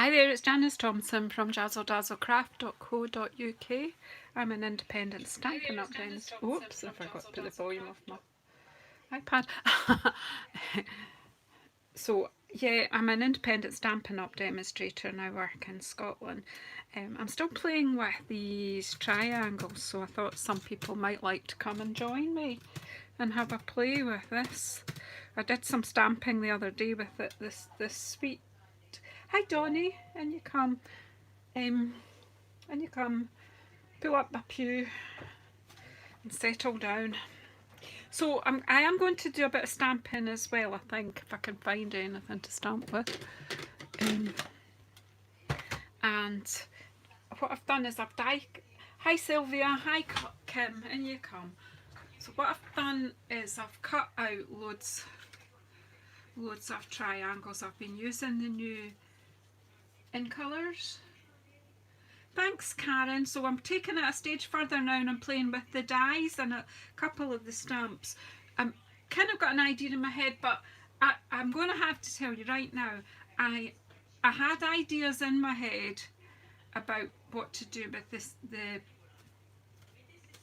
Hi there, it's Janice Thompson from jazzledazzlecraft.co.uk. I'm an independent stampin' up demonstrator. Oops, I forgot to put the volume off my iPad. So, yeah, I'm an independent Stampin' Up demonstrator and I work in Scotland. I'm still playing with these triangles, so I thought some people might like to come and join me and have a play with this. I did some stamping the other day with it, this sweet. Hi Donnie, and you come, pull up my pew and settle down. So I am going to do a bit of stamping as well, I think, if I can find anything to stamp with. And what I've done is I've dyed. Hi Sylvia, hi Kim, and you come. So what I've done is I've cut out loads of triangles. I've been using the new in colours. Thanks Karen. So I'm taking it a stage further now and I'm playing with the dies and a couple of the stamps. I'm kind of got an idea in my head, but I'm going to have to tell you right now, I had ideas in my head about what to do with the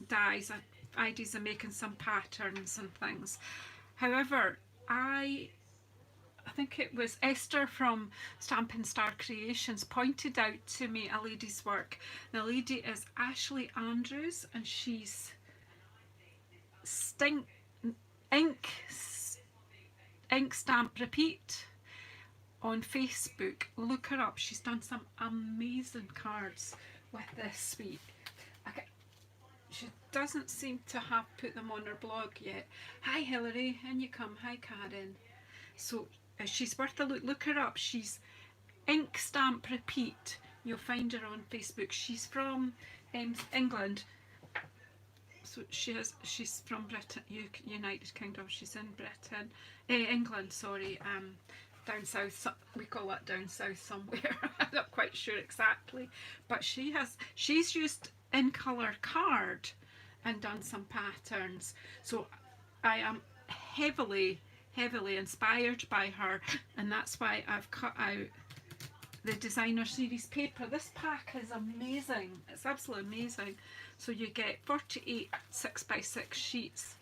dies, ideas of making some patterns and things. However, I think it was Esther from Stampin' Star Creations pointed out to me a lady's work. The lady is Ashley Andrews and she's ink stamp repeat on Facebook. Look her up, she's done some amazing cards with this suite. She doesn't seem to have put them on her blog yet. Hi Hilary, and you come. Hi Karen. So she's worth a look. Look her up. She's ink stamp repeat. You'll find her on Facebook. She's from England. So she's from Britain, United Kingdom. She's in Britain, England. Sorry, down south. We call that down south somewhere. I'm not quite sure exactly, but she's used in colour card and done some patterns. So I am heavily inspired by her, and that's why I've cut out the designer series paper. This pack is amazing, it's absolutely amazing. So you get 48 6x6 sheets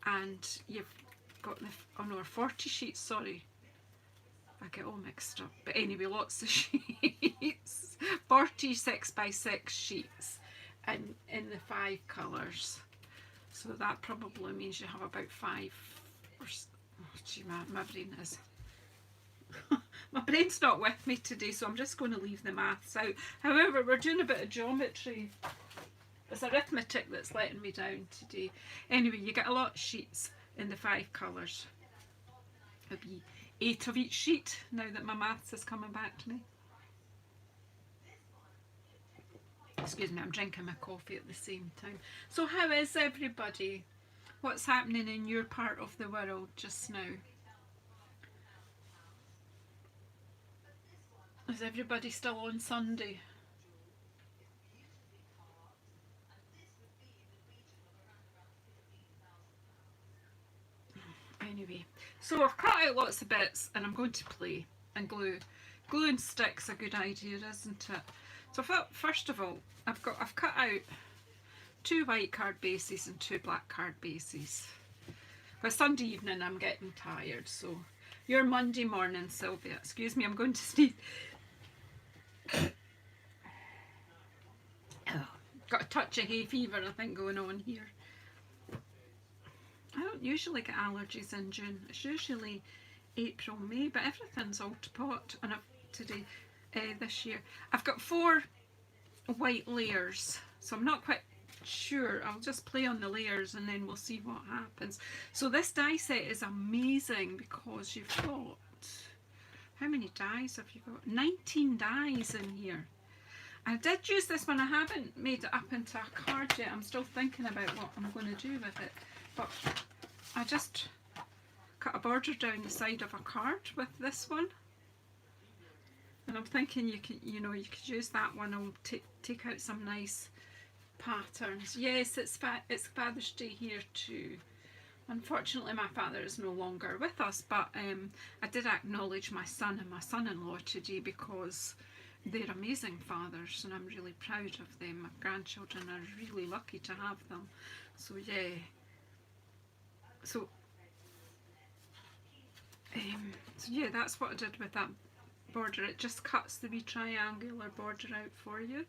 and you've got 40 sheets, sorry, I get all mixed up, but anyway, lots of sheets. 40 6x6 sheets and in the 5 colours, so that probably means you have about 5 or gee, my brain is my brain's not with me today, so I'm just going to leave the maths out. However, we're doing a bit of geometry. It's arithmetic that's letting me down today. Anyway, you get a lot of sheets in the 5 colours. It'll be 8 of each sheet now that my maths is coming back to me. Excuse me, I'm drinking my coffee at the same time. So how is everybody? What's happening in your part of the world just now? Is everybody still on Sunday? Anyway, so I've cut out lots of bits and I'm going to play and glue. Glue and stick's a good idea, isn't it? So first of all, I've cut out 2 white card bases and 2 black card bases. Because Sunday evening I'm getting tired, so your Monday morning, Sylvia. Excuse me, I'm going to sneeze. Oh, got a touch of hay fever, I think, going on here. I don't usually get allergies in June. It's usually April, May, but everything's all to pot. And this year, I've got 4 white layers, so I'm not quite sure. I'll just play on the layers and then we'll see what happens. So this die set is amazing because you've got, how many dies have you got? 19 dies in here. I did use this one. I haven't made it up into a card yet. I'm still thinking about what I'm going to do with it, but I just cut a border down the side of a card with this one, and I'm thinking you could use that one and take out some nice patterns. Yes, it's Father's Day here too. Unfortunately, my father is no longer with us, but I did acknowledge my son and my son-in-law today because they're amazing fathers, and I'm really proud of them. My grandchildren are really lucky to have them. So yeah. So, so yeah, that's what I did with that border. It just cuts the wee triangular border out for you,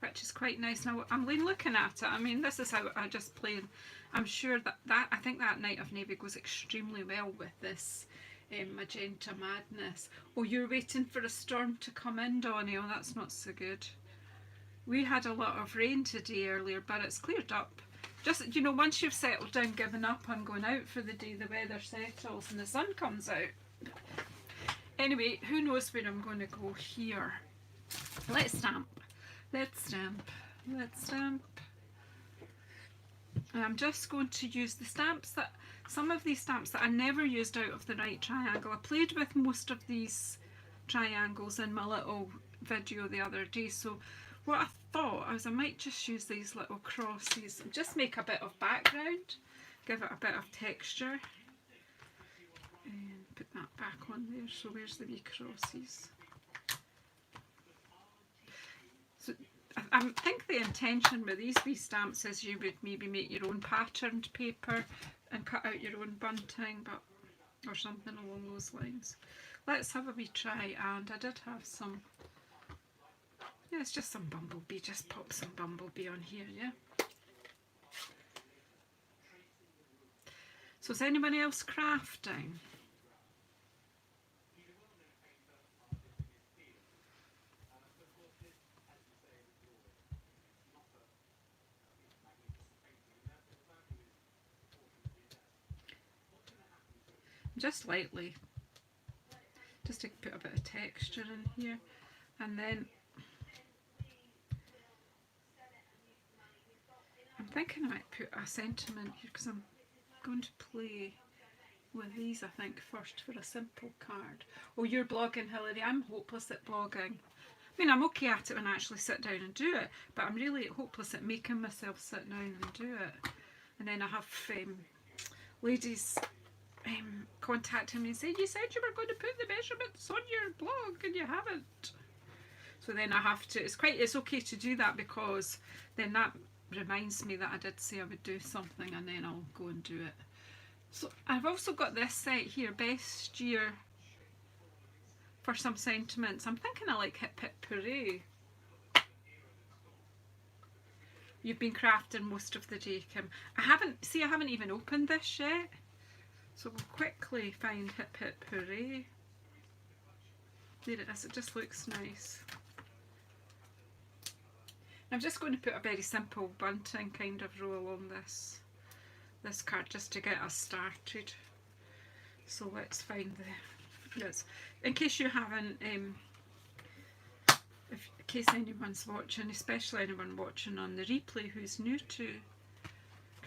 which is quite nice. Now I'm looking at it. I mean, this is how I just plain. I'm sure that I think that Night of Navy goes extremely well with this Magenta Madness. Oh, you're waiting for a storm to come in, Donnie. Oh, that's not so good. We had a lot of rain today earlier, but it's cleared up. Just, you know, once you've settled down, given up on going out for the day, the weather settles and the sun comes out. Anyway, who knows where I'm going to go here. Let's stamp. Let's stamp. Let's stamp. And I'm just going to use the stamps that, some of these stamps that I never used out of the right triangle. I played with most of these triangles in my little video the other day. So what I thought was I might just use these little crosses and just make a bit of background, give it a bit of texture. And put that back on there. So where's the wee crosses? So I think the intention with these wee stamps is you would maybe make your own patterned paper and cut out your own bunting, but or something along those lines. Let's have a wee try, and I did have some, yeah, it's just some bumblebee, just pop some bumblebee on here, yeah. So is anyone else crafting? Just lightly, just to put a bit of texture in here, and then I'm thinking I might put a sentiment here because I'm going to play with these, I think, first for a simple card. Oh, you're blogging, Hilary. I'm hopeless at blogging. I mean, I'm okay at it when I actually sit down and do it, but I'm really hopeless at making myself sit down and do it. And then I have ladies contacting me and saying, you said you were going to put the measurements on your blog and you haven't. So then I have to, it's okay to do that, because then that reminds me that I did say I would do something, and then I'll go and do it. So I've also got this set here, best year for some sentiments. I'm thinking I like Hip Hip Hooray. You've been crafting most of the day, Kim. I haven't even opened this yet. So we'll quickly find Hip Hip Hooray. There it is, it just looks nice. I'm just going to put a very simple bunting kind of row along this card just to get us started. So let's find yes. In case you haven't, in case anyone's watching, especially anyone watching on the replay who's new to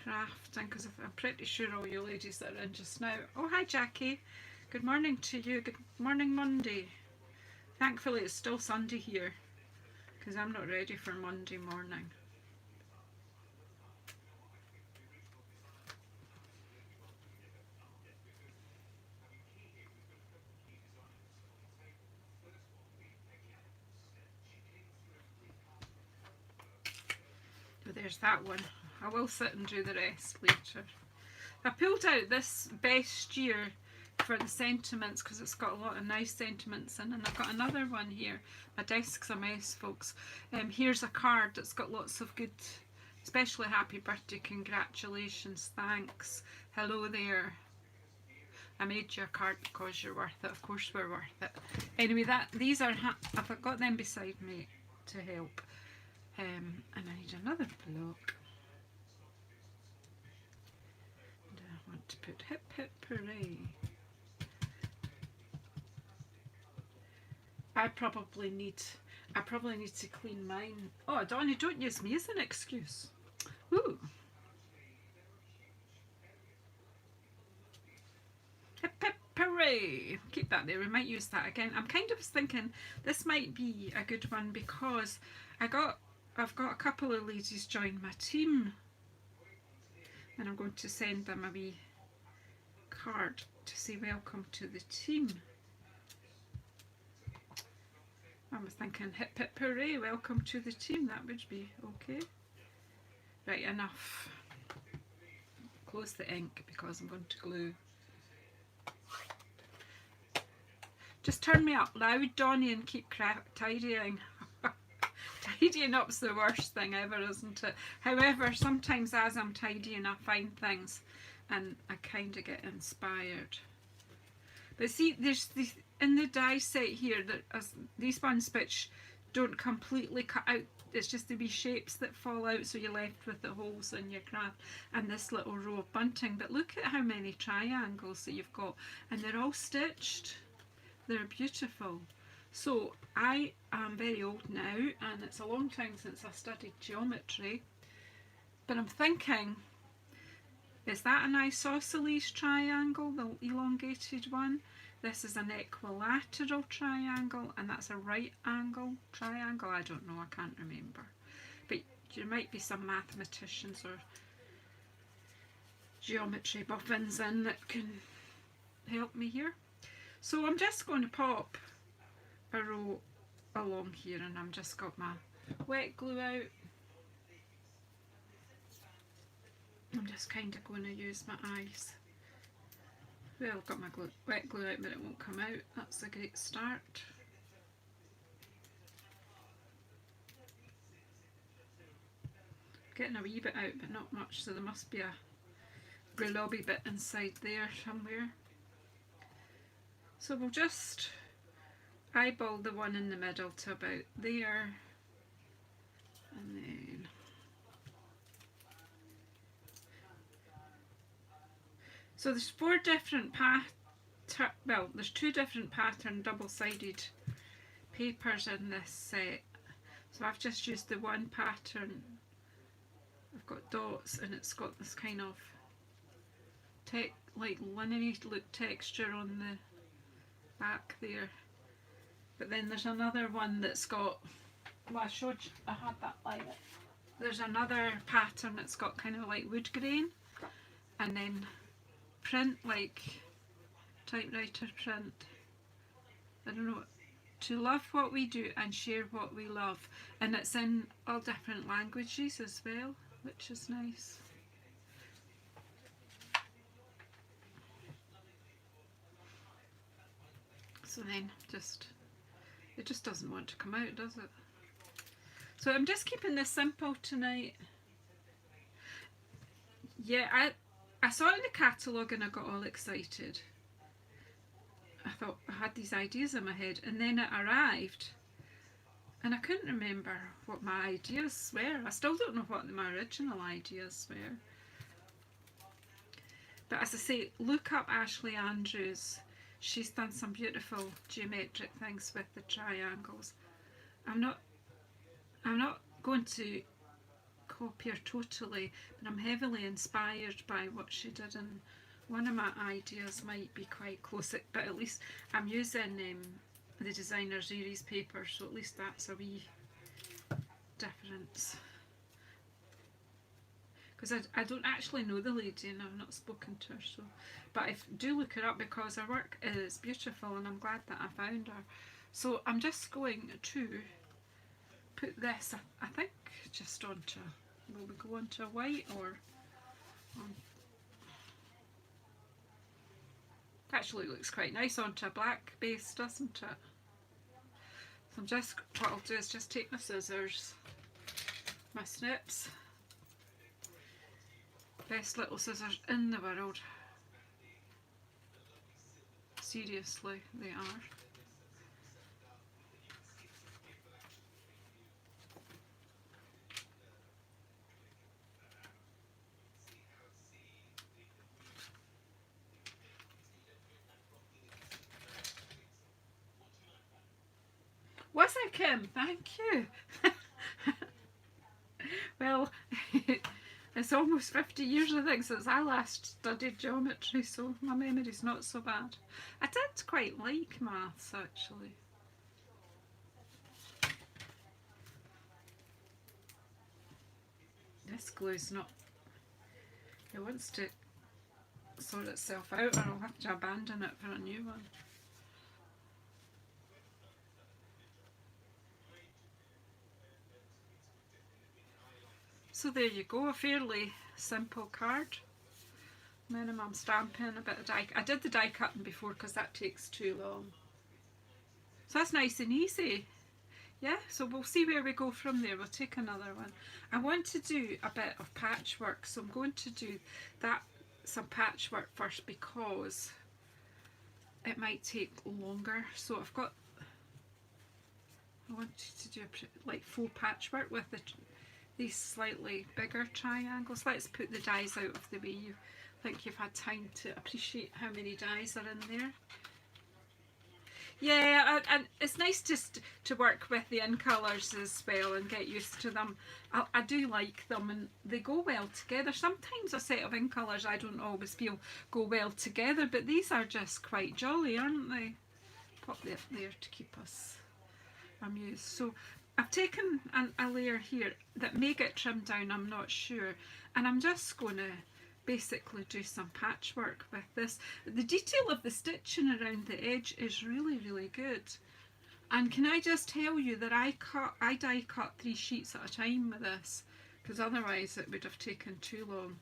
crafting, because I'm pretty sure all you ladies that are in just now. Oh, hi Jackie, good morning to you. Good morning Monday. Thankfully it's still Sunday here, because I'm not ready for Monday morning. So there's that one. I will sit and do the rest later. I pulled out this best year for the sentiments because it's got a lot of nice sentiments in, and I've got another one here. My desk's a mess, folks. Here's a card that's got lots of good, especially happy birthday, congratulations, thanks, hello there. I made you a card because you're worth it. Of course we're worth it. Anyway, these are, I've got them beside me to help. And I need another block. And I want to put Hip Hip Hooray. I probably need to clean mine. Oh, Donnie, don't use me as an excuse. Ooh. Hip Hip Hooray. Keep that there. We might use that again. I'm kind of thinking this might be a good one because I've got a couple of ladies join my team, and I'm going to send them a wee card to say welcome to the team. I was thinking hip hip hooray, welcome to the team, that would be okay. Right, enough. Close the ink because I'm going to glue. Just turn me up loud, Donnie, and keep tidying. Tidying up's the worst thing ever, isn't it? However, sometimes as I'm tidying I find things and I kind of get inspired. But see, there's these, in the die set here, these ones which don't completely cut out, it's just the wee shapes that fall out, so you're left with the holes in your craft and this little row of bunting. But look at how many triangles that you've got, and they're all stitched. They're beautiful. So I am very old now, and it's a long time since I studied geometry, but I'm thinking, is that an isosceles triangle, the elongated one? This is an equilateral triangle, and that's a right angle triangle. I don't know, I can't remember. But there might be some mathematicians or geometry boffins in that can help me here. So I'm just going to pop a row along here, and I've just got my wet glue out. I'm just kind of going to use my eyes. Well, I've got my wet glue out, but it won't come out. That's a great start. Getting a wee bit out, but not much, so there must be a globby bit inside there somewhere. So we'll just eyeball the one in the middle to about there, and then so there's four different there's two different pattern double-sided papers in this set. So I've just used the one pattern. I've got dots, and it's got this kind of like linen-y look texture on the back there. But then there's another one that's got, well, I showed you, I had that like it. There's another pattern that's got kind of like wood grain, and then print, like typewriter print. I don't know, to love what we do and share what we love, and it's in all different languages as well, which is nice. So then it just doesn't want to come out, does it? So I'm just keeping this simple tonight. Yeah, I saw it in the catalogue and I got all excited. I thought I had these ideas in my head, and then it arrived and I couldn't remember what my ideas were. I still don't know what my original ideas were. But as I say, look up Ashley Andrews. She's done some beautiful geometric things with the triangles. I'm not going to copy her totally, but I'm heavily inspired by what she did, and one of my ideas might be quite close, but at least I'm using the designer series paper, so at least that's a wee difference. Because I don't actually know the lady and I've not spoken to her, so, but do look her up because her work is beautiful and I'm glad that I found her. So I'm just going to put this, I think, just onto, will we go onto white or on, actually looks quite nice onto a black base, doesn't it? So I'm just, what I'll do is just take my scissors, my snips. Best little scissors in the world. Seriously, they are. Was I, Kim? Thank you. Well, it's almost 50 years, I think, since I last studied geometry, so my memory's not so bad. I did quite like maths, actually. This glue's not... It wants to sort itself out, or I'll have to abandon it for a new one. So there you go, a fairly simple card. Minimum stamping, a bit of die. I did the die cutting before because that takes too long. So that's nice and easy. Yeah, so we'll see where we go from there. We'll take another one. I want to do a bit of patchwork, so I'm going to do that, some patchwork first, because it might take longer. So I want to do like faux patchwork with these slightly bigger triangles. Let's put the dies out of the way. You think you've had time to appreciate how many dies are in there. Yeah, and it's nice just to work with the in colours as well and get used to them. I do like them and they go well together. Sometimes a set of in colours I don't always feel go well together, but these are just quite jolly, aren't they? Pop that there to keep us amused. So I've taken a layer here that may get trimmed down, I'm not sure, and I'm just going to basically do some patchwork with this. The detail of the stitching around the edge is really, really good. And can I just tell you that I die cut 3 sheets at a time with this, because otherwise it would have taken too long.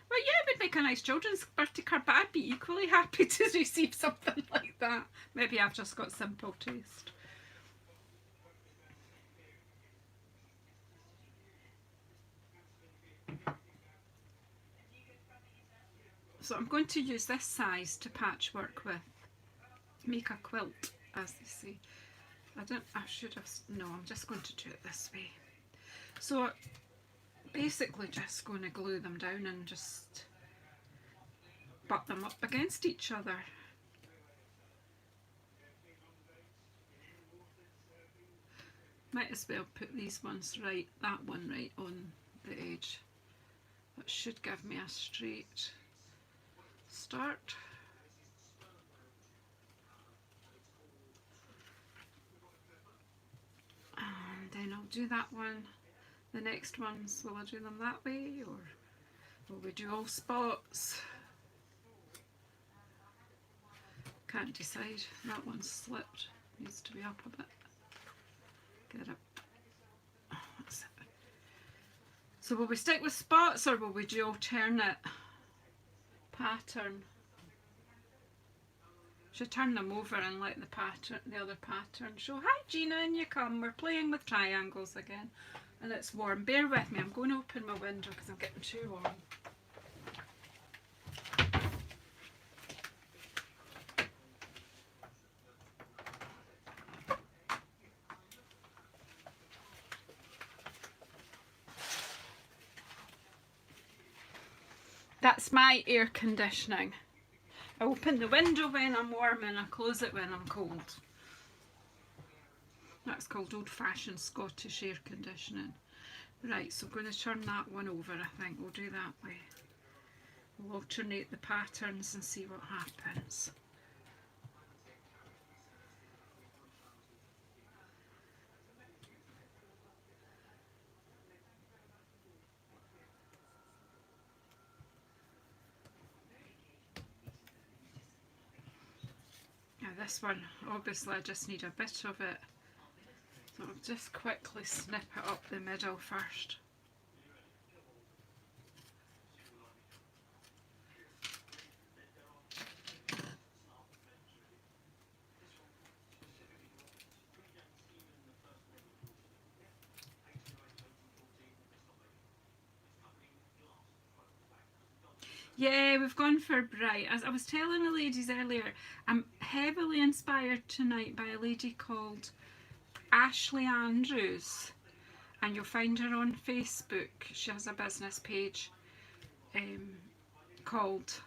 Well, yeah, it would make a nice children's birthday card, but I'd be equally happy to receive something like that. Maybe I've just got simple taste. So I'm going to use this size to patchwork with, make a quilt, as they say. I should have, no, I'm just going to do it this way. So basically just going to glue them down and just butt them up against each other. Might as well put these ones right, that one right on the edge. That should give me a straight start. And then I'll do that one. The next ones, will I do them that way or will we do all spots? Can't decide. That one's slipped. Needs to be up a bit. Get it. Oh, that's it. So will we stick with spots or will we do alternate pattern? Should turn them over and let the other pattern show. Hi Gina, in you come. We're playing with triangles again. And it's warm. Bear with me. I'm going to open my window because I'm getting too warm. That's my air conditioning. I open the window when I'm warm and I close it when I'm cold. That's called old-fashioned Scottish air conditioning. Right, so I'm going to turn that one over, I think. We'll do that way. We'll alternate the patterns and see what happens. Now this one, obviously I just need a bit of it. So I'll just quickly snip it up the middle first. Yeah, we've gone for bright. As I was telling the ladies earlier, I'm heavily inspired tonight by a lady called Ashley Andrews, and you'll find her on Facebook. She has a business page called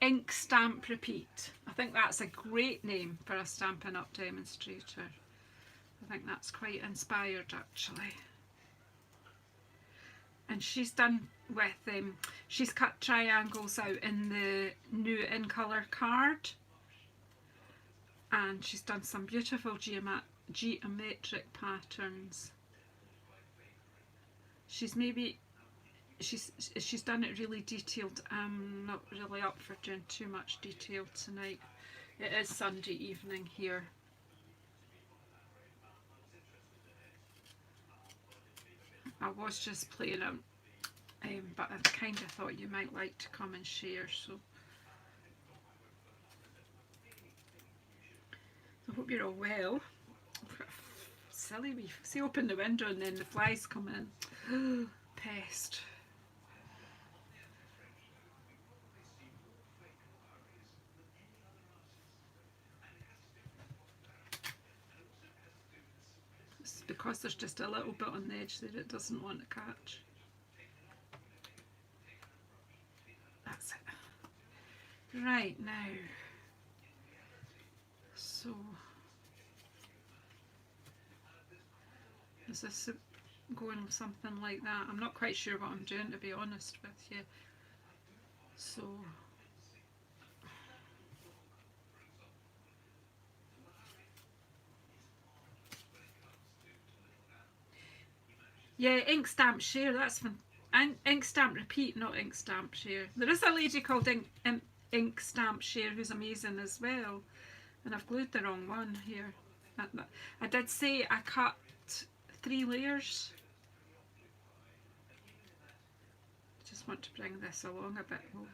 Ink Stamp Repeat. I think that's a great name for a Stampin' Up demonstrator. I think that's quite inspired actually. And she's done with, she's cut triangles out in the new in colour card, and she's done some beautiful geometric patterns. She's done it really detailed. I'm not really up for doing too much detail tonight. It is Sunday evening here. I was just playing them, but I kind of thought you might like to come and share, so I hope you're all well. Silly wee, see, open the window and then the flies come in. Pest. It's because there's just a little bit on the edge that it doesn't want to catch. That's it. Right now, so is this going something like that? I'm not quite sure what I'm doing, to be honest with you. So yeah, ink stamp share, that's fun. And ink stamp repeat, not ink stamp share. There is a lady called ink stamp share who's amazing as well, and I've glued the wrong one here. I did say I cut 3 layers. I just want to bring this along a bit more.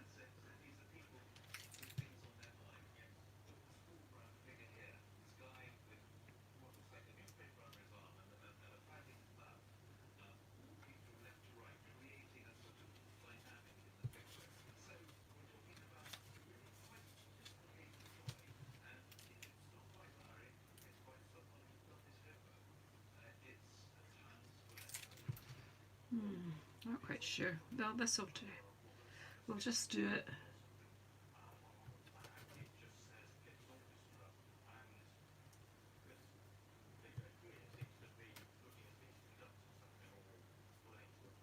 Not quite sure. Well, this will do. We'll just do it.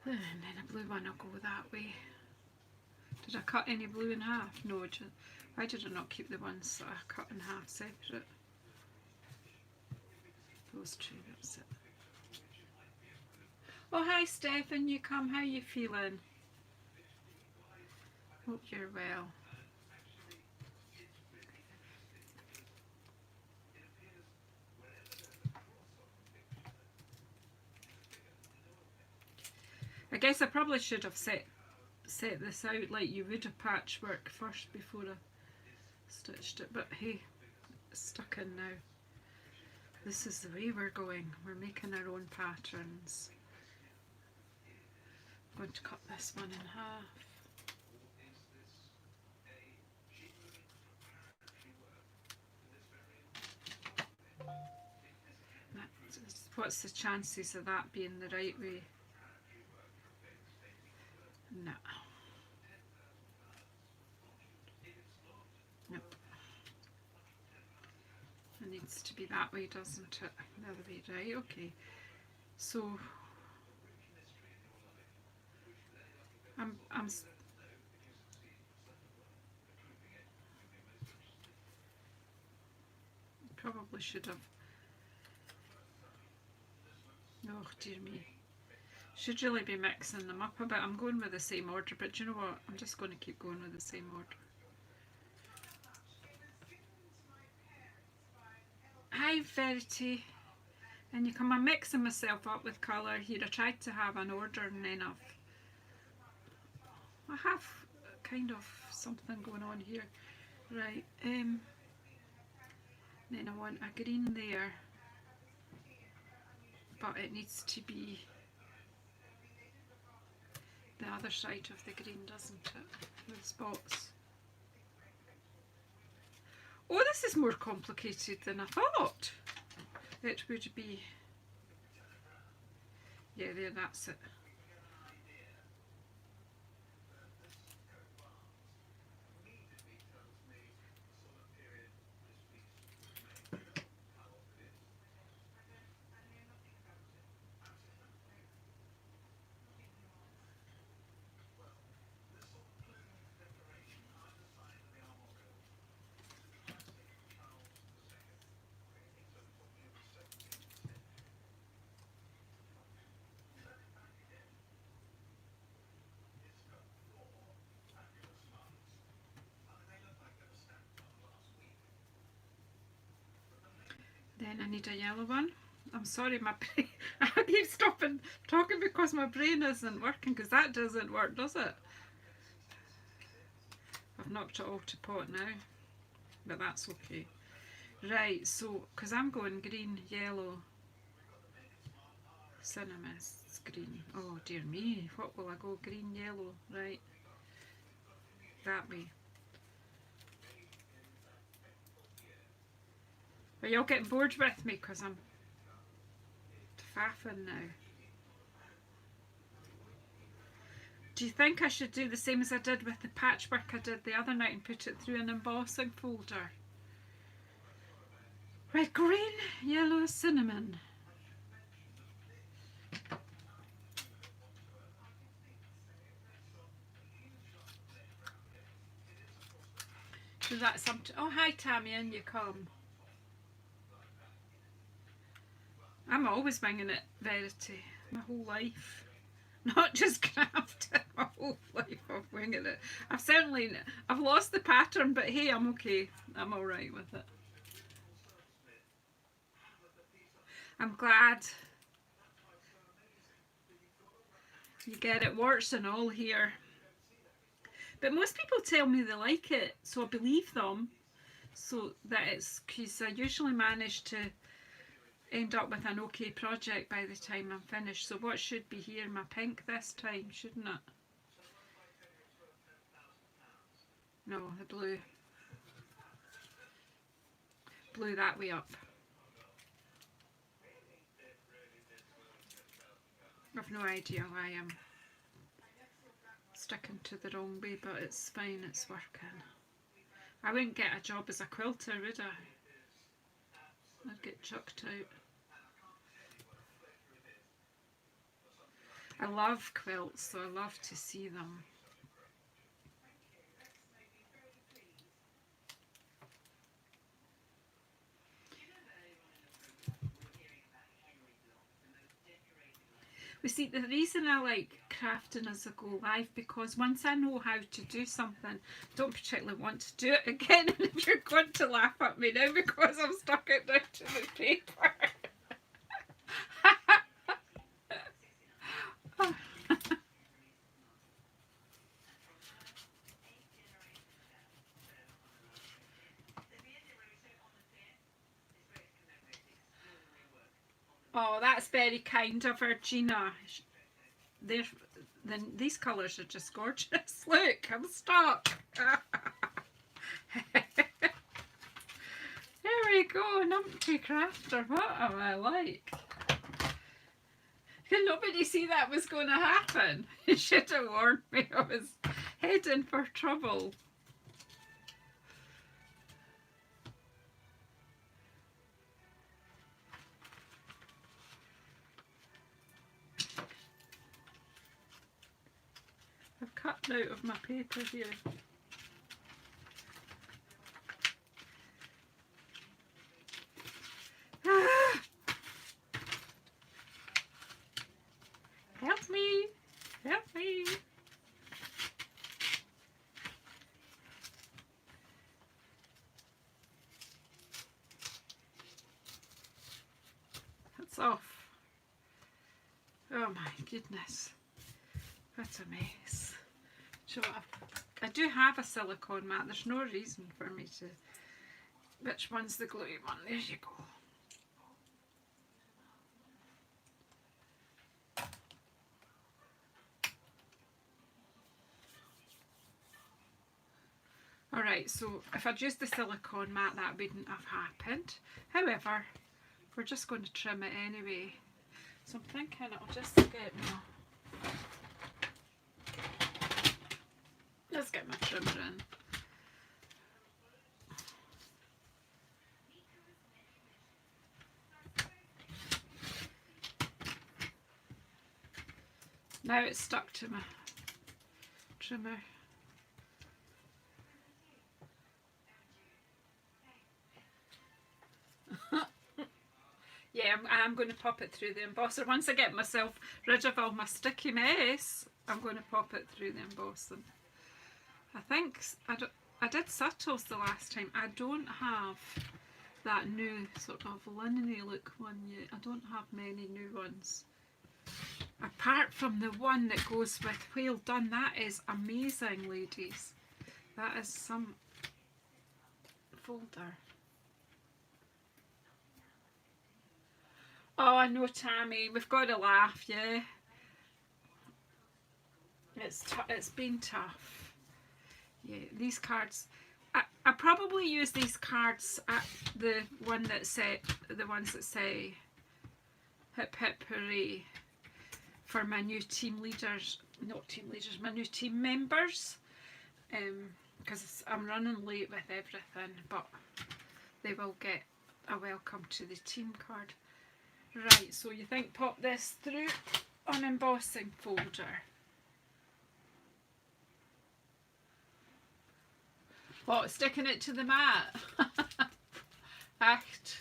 And then a blue one will go that way. Did I cut any blue in half? No. Why did I not keep the ones that I cut in half separate? Those two, that's it. Oh, hi Stephen, you come. How you feeling? Hope you're well. I guess I probably should have set this out like you would a patchwork first before I stitched it, but hey, it's stuck in now. This is the way we're going. We're making our own patterns. I'm going to cut this one in half. What's the chances of that being the right way? No. Nope. It needs to be that way, doesn't it? The other way, right? Okay. So I'm probably should have. Oh dear me. Should really be mixing them up a bit. I'm going with the same order, but you know what? I'm just going to keep going with the same order. Hi Verity. And you come, I'm mixing myself up with colour here. I tried to have an order and then I have kind of something going on here. Right, then I want a green there, but it needs to be the other side of the green, doesn't it? With spots. Oh, this is more complicated than I thought it would be. Yeah, there, that's it. Then I need a yellow one. I'm sorry, my brain. I keep stopping talking because my brain isn't working, because that doesn't work, does it? I've knocked it all to pot now, but that's okay. Right, so, because I'm going green, yellow, cinnamons, green. Oh dear me, what will I go? Green, yellow, right, that way. Are you all getting bored with me because I'm faffing now? Do you think I should do the same as I did with the patchwork I did the other night and put it through an embossing folder? Red, green, yellow, cinnamon. So that's something. Oh, hi Tammy, in you come. I'm always winging it, Verity, my whole life. Not just crafting, my whole life of winging it. I've lost the pattern, but hey, I'm okay. I'm alright with it. I'm glad you get it, warts and all here. But most people tell me they like it, so I believe them. So that it's because I usually manage to end up with an okay project by the time I'm finished. So what should be here? My pink this time, shouldn't it? No, the blue. Blue that way up. I've no idea why I'm sticking to the wrong way, but it's fine, it's working. I wouldn't get a job as a quilter, would I? I'd get chucked out. I love quilts, so I love to see them. We see, the reason I like crafting as I go live, because once I know how to do something, I don't particularly want to do it again. And if you're going to laugh at me now because I've stuck it down to the paper. Oh, that's very kind of her, Gina. Then these colours are just gorgeous. Look, I'm stuck. There we go, numpty crafter. What am I like? Did nobody see that was going to happen? You should have warned me. I was heading for trouble. I've cut out of my paper here. Help me! Help me! It's off. Oh my goodness. What a mess. So I do have a silicone mat. There's no reason for me to... Which one's the gluey one? There you go. Alright, so if I'd used the silicone mat, that wouldn't have happened. However, we're just going to trim it anyway. So I'm thinking I'll just get my... Let's get my trimmer in. Now it's stuck to my trimmer. Yeah, I'm going to pop it through the embosser. Once I get myself rid of all my sticky mess, I'm going to pop it through the embossing. I think I did subtles the last time. I don't have that new sort of linen-y look one yet. I don't have many new ones. Apart from the one that goes with Whale Done. That is amazing, ladies. That is some folder. Oh, I know, Tammy. We've got to laugh, yeah. It's been tough. Yeah, these cards. I probably use these cards at the ones that say hip hip hooray for my new team leaders, not team leaders, my new team members. Because I'm running late with everything, but they will get a welcome to the team card. Right, so you think pop this through on embossing folder. What, sticking it to the mat? Echt.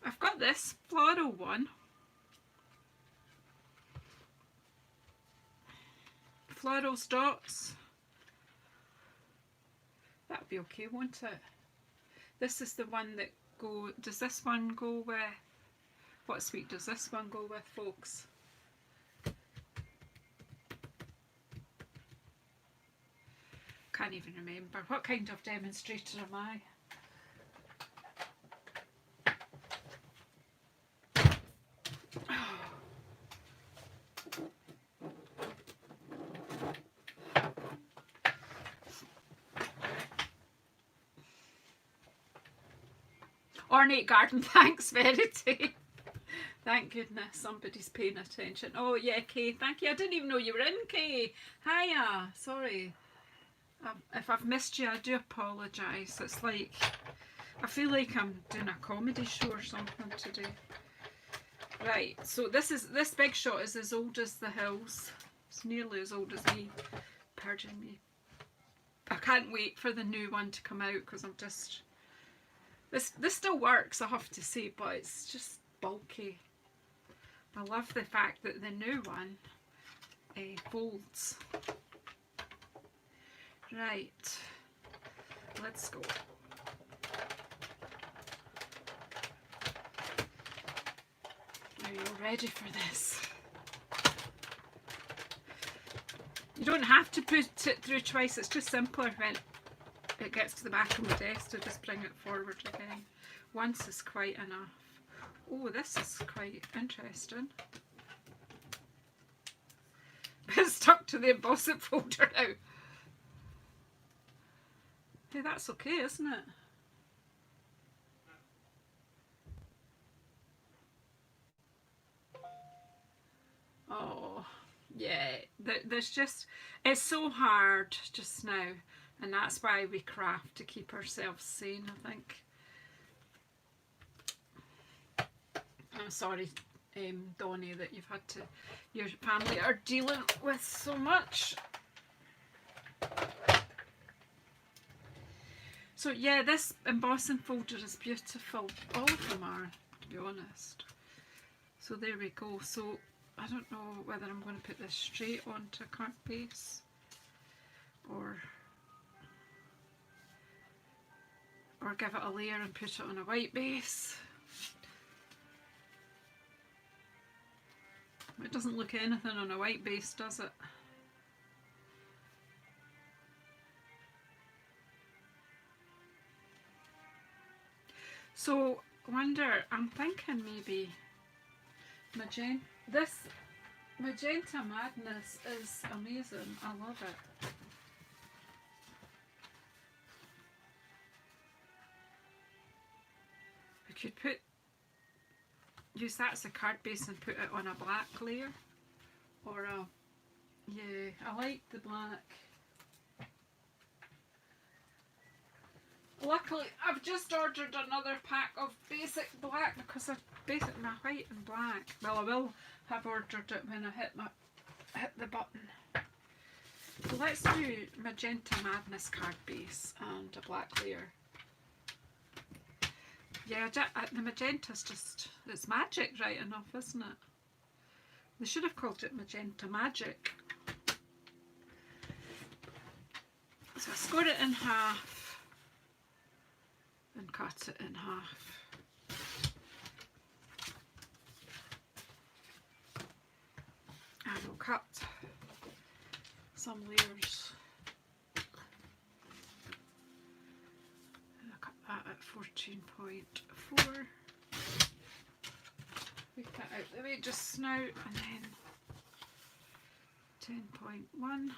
I've got this floral one. Floral dots. That'll be okay, won't it? This is the one that does this one go with, what sweet does this one go with, folks? Can't even remember. What kind of demonstrator am I? Ornate garden, thanks Verity. Thank goodness somebody's paying attention. Oh yeah, Kay, thank you. I didn't even know you were in, Kay. Hiya, sorry. If I've missed you, I do apologise. It's like, I feel like I'm doing a comedy show or something today. Right, so this big shot is as old as the hills. It's nearly as old as me. Pardon me. I can't wait for the new one to come out because I'm just... This still works, I have to say, but it's just bulky. I love the fact that the new one folds. Right, let's go. Are you all ready for this? You don't have to put it through twice, it's just simpler when it gets to the back of my desk to just bring it forward again. Once is quite enough. Oh, this is quite interesting. It's stuck to the embossing folder now. Hey, that's okay, isn't it? Oh, yeah. There's just, it's so hard just now. And that's why we craft, to keep ourselves sane, I think. I'm sorry, Donnie, that you've had to, your family are dealing with so much. So yeah, this embossing folder is beautiful. All of them are, to be honest. So there we go. So I don't know whether I'm going to put this straight onto a card base or give it a layer and put it on a white base. It doesn't look anything on a white base, does it? So, wonder, I'm thinking maybe this Magenta Madness is amazing. I love it. We could use that as a card base and put it on a black layer. Or a, yeah, I like the black. Luckily, I've just ordered another pack of basic black because I've basic my white and black. Well, I will have ordered it when I hit the button. So let's do Magenta Madness card base and a black layer. Yeah, the magenta's just, it's magic right enough, isn't it? They should have called it Magenta Magic. So I score it in half. and cut it in half. And we'll cut some layers. And I'll cut that at 14.4. We cut out the way just now, and then 10.1.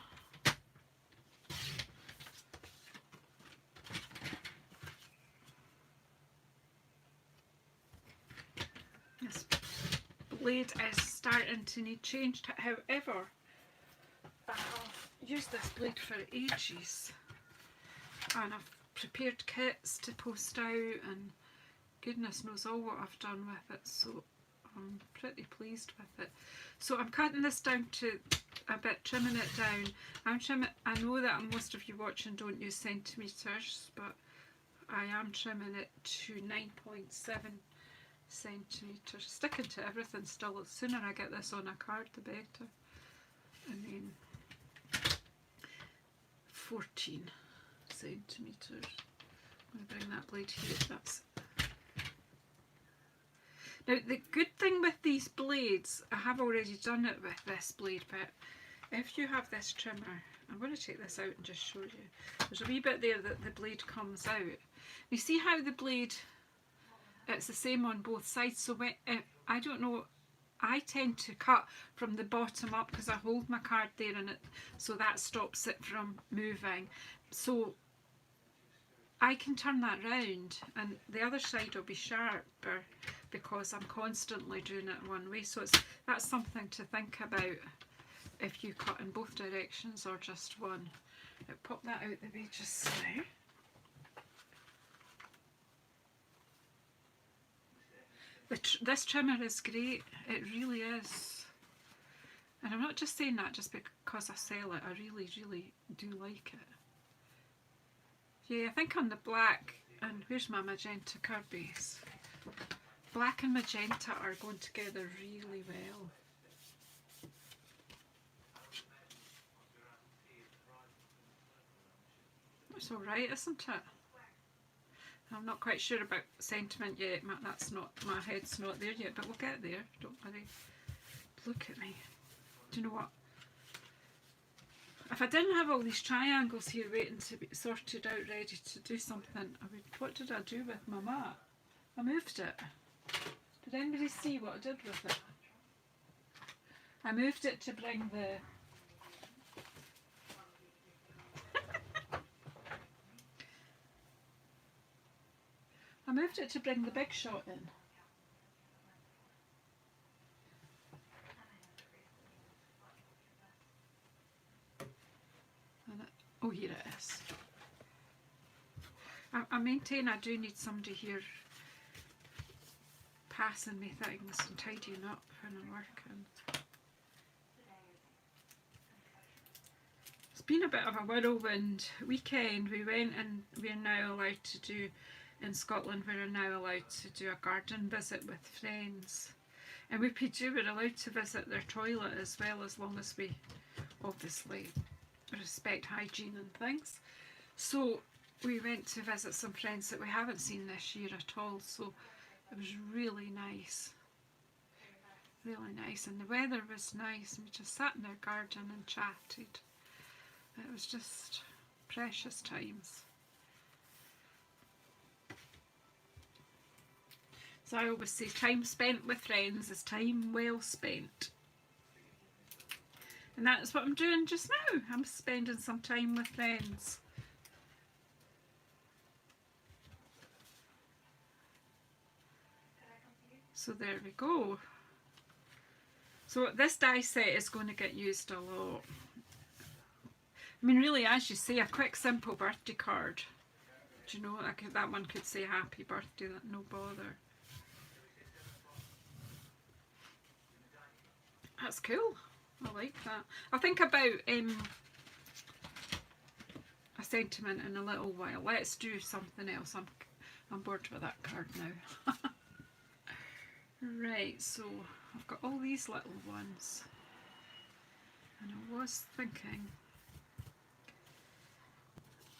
This blade is starting to need changed, however, I've used this blade for ages and I've prepared kits to post out and goodness knows all what I've done with it, so I'm pretty pleased with it. So I'm cutting this down to a bit, trimming it down. I know that most of you watching don't use centimetres, but I am trimming it to 9.7 centimetres. Sticking to everything still. The sooner I get this on a card the better. And then 14 centimetres. I'm going to bring that blade here. That's now the good thing with these blades, I have already done it with this blade, but if you have this trimmer, I'm going to take this out and just show you. There's a wee bit there that the blade comes out. You see how the blade, it's the same on both sides, so when, I don't know, I tend to cut from the bottom up because I hold my card there and it, so that stops it from moving. So I can turn that round and the other side will be sharper because I'm constantly doing it one way. So that's something to think about if you cut in both directions or just one. I'll pop that out the way just now. This trimmer is great, it really is. And I'm not just saying that just because I sell it, I really, really do like it. Yeah, I think on the black, and where's my magenta card base? Black and magenta are going together really well. It's alright, isn't it? I'm not quite sure about sentiment yet, that's not, my head's not there yet, but we'll get there, don't worry. Look at me. Do you know what? If I didn't have all these triangles here waiting to be sorted out, ready to do something, what did I do with my mat? I moved it. Did anybody see what I did with it? I moved it to bring the... I moved it to bring the big shot in. Oh, here it is. I maintain I do need somebody here passing me things and tidying up when I'm working. It's been a bit of a whirlwind weekend. We went and we're now allowed to do, in Scotland we're now allowed to do a garden visit with friends. And we're allowed to visit their toilet as well, as long as we obviously respect hygiene and things. So we went to visit some friends that we haven't seen this year at all, so it was really nice, and the weather was nice, and we just sat in our garden and chatted. It was just precious times. So I always say time spent with friends is time well spent. And that's what I'm doing just now. I'm spending some time with friends. So there we go. So this die set is going to get used a lot. I mean, really, as you say, a quick simple birthday card. Do you know, that one could say happy birthday, no bother. That's cool. I like that. I'll think about a sentiment in a little while. Let's do something else. I'm bored with that card now. Right, so I've got all these little ones, and I was thinking,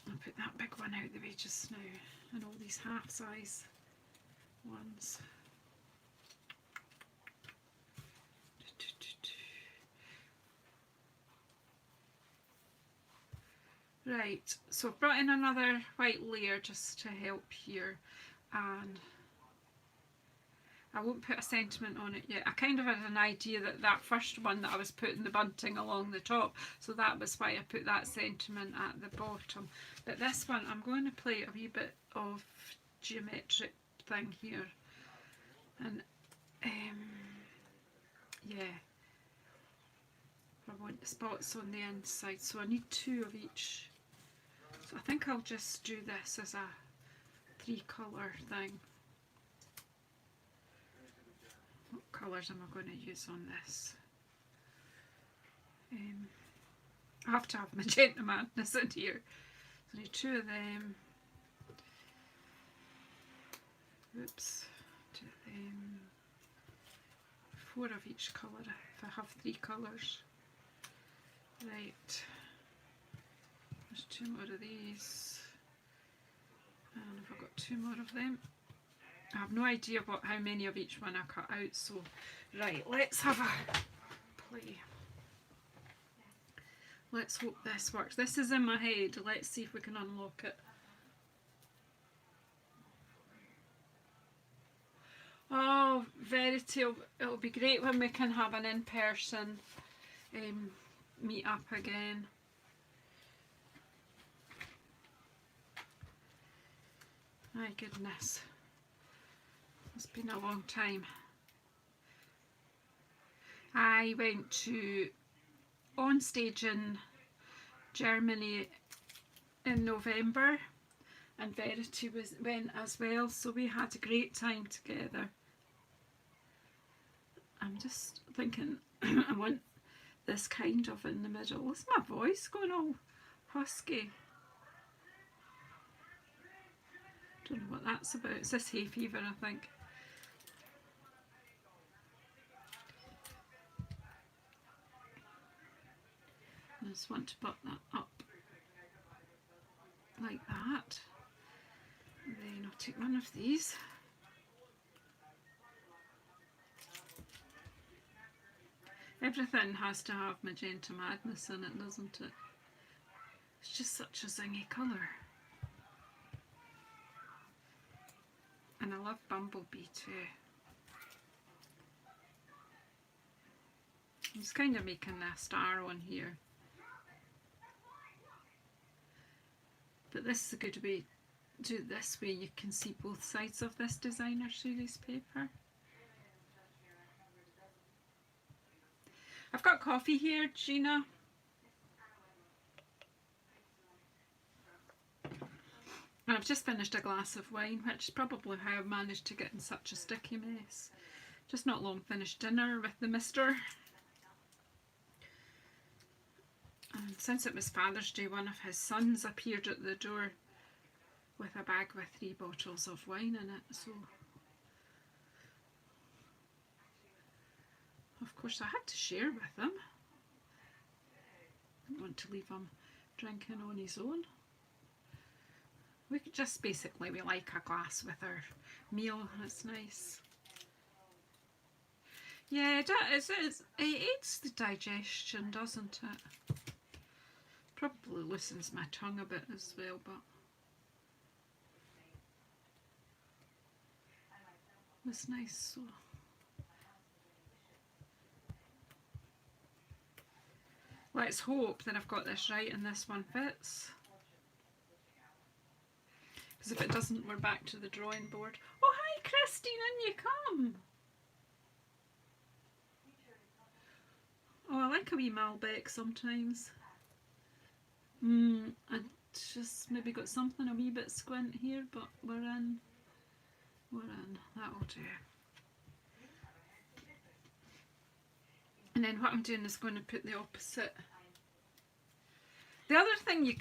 I'll put that big one out the way just now, and all these half size ones. Right, so I've brought in another white layer just to help here, and I won't put a sentiment on it yet. I kind of had an idea that that first one that I was putting the bunting along the top, so that was why I put that sentiment at the bottom. But this one, I'm going to play a wee bit of geometric thing here, and yeah, I want the spots on the inside, so I need 2 of each. So I think I'll just do this as a 3 colour thing. What colours am I going to use on this? I have to have magenta madness in here. So I need 2 of them. Oops, 2 of them. 4 of each colour if I have 3 colours. Right. There's 2 more of these. And I've got 2 more of them. I have no idea how many of each one I cut out, so right, let's have a play. Let's hope this works. This is in my head. Let's see if we can unlock it. Oh, Verity, it'll be great when we can have an in-person meet up again. My goodness. It's been a long time. I went on stage in Germany in November, and Verity went as well, so we had a great time together. I'm just thinking I want this kind of in the middle. Is my voice going all husky? Don't know what that's about. It's this hay fever, I think. I just want to butt that up like that. And then I'll take one of these. Everything has to have magenta madness in it, doesn't it? It's just such a zingy colour. And I love Bumblebee too. I'm just kind of making a star on here. But this is a good way to do it this way. You can see both sides of this designer series paper. I've got coffee here, Gina. And I've just finished a glass of wine, which is probably how I've managed to get in such a sticky mess. Just not long finished dinner with the mister. And since it was Father's Day, one of his sons appeared at the door with a bag with 3 bottles of wine in it. So, of course, I had to share with him. I didn't want to leave him drinking on his own. We could just basically, we like a glass with our meal. It's nice. Yeah, it aids the digestion, doesn't it? Probably loosens my tongue a bit as well, but it's nice. So let's hope that I've got this right and this one fits. Because if it doesn't, we're back to the drawing board. Oh, hi Christine, in you come. Oh, I like a wee Malbec sometimes. I just maybe got something a wee bit squint here, but we're in. That'll do. And then what I'm doing is going to put the opposite. The other thing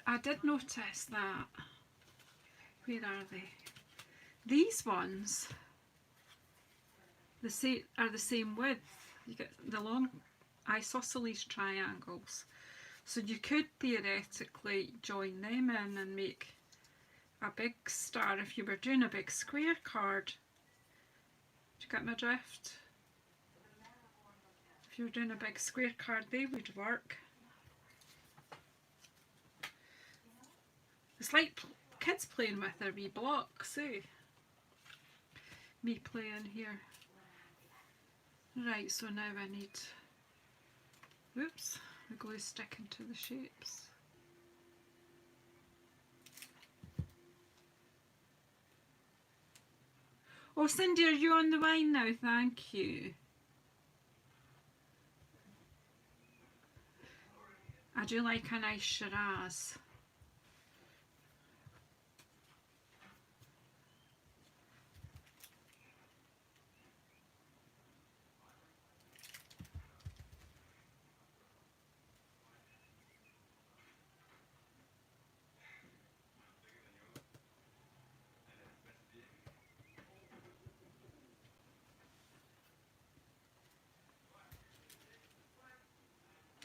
I did notice that, where are they? These ones, are the same width. You get the long isosceles triangles. So you could theoretically join them in and make a big star if you were doing a big square card. Do you get my drift? If you were doing a big square card, they would work. It's like kids playing with their wee blocks, eh? Me playing here. Right, so now I need, oops, the glue sticking to the shapes. Oh, Cindy, are you on the wine now? Thank you. I do like a nice Shiraz.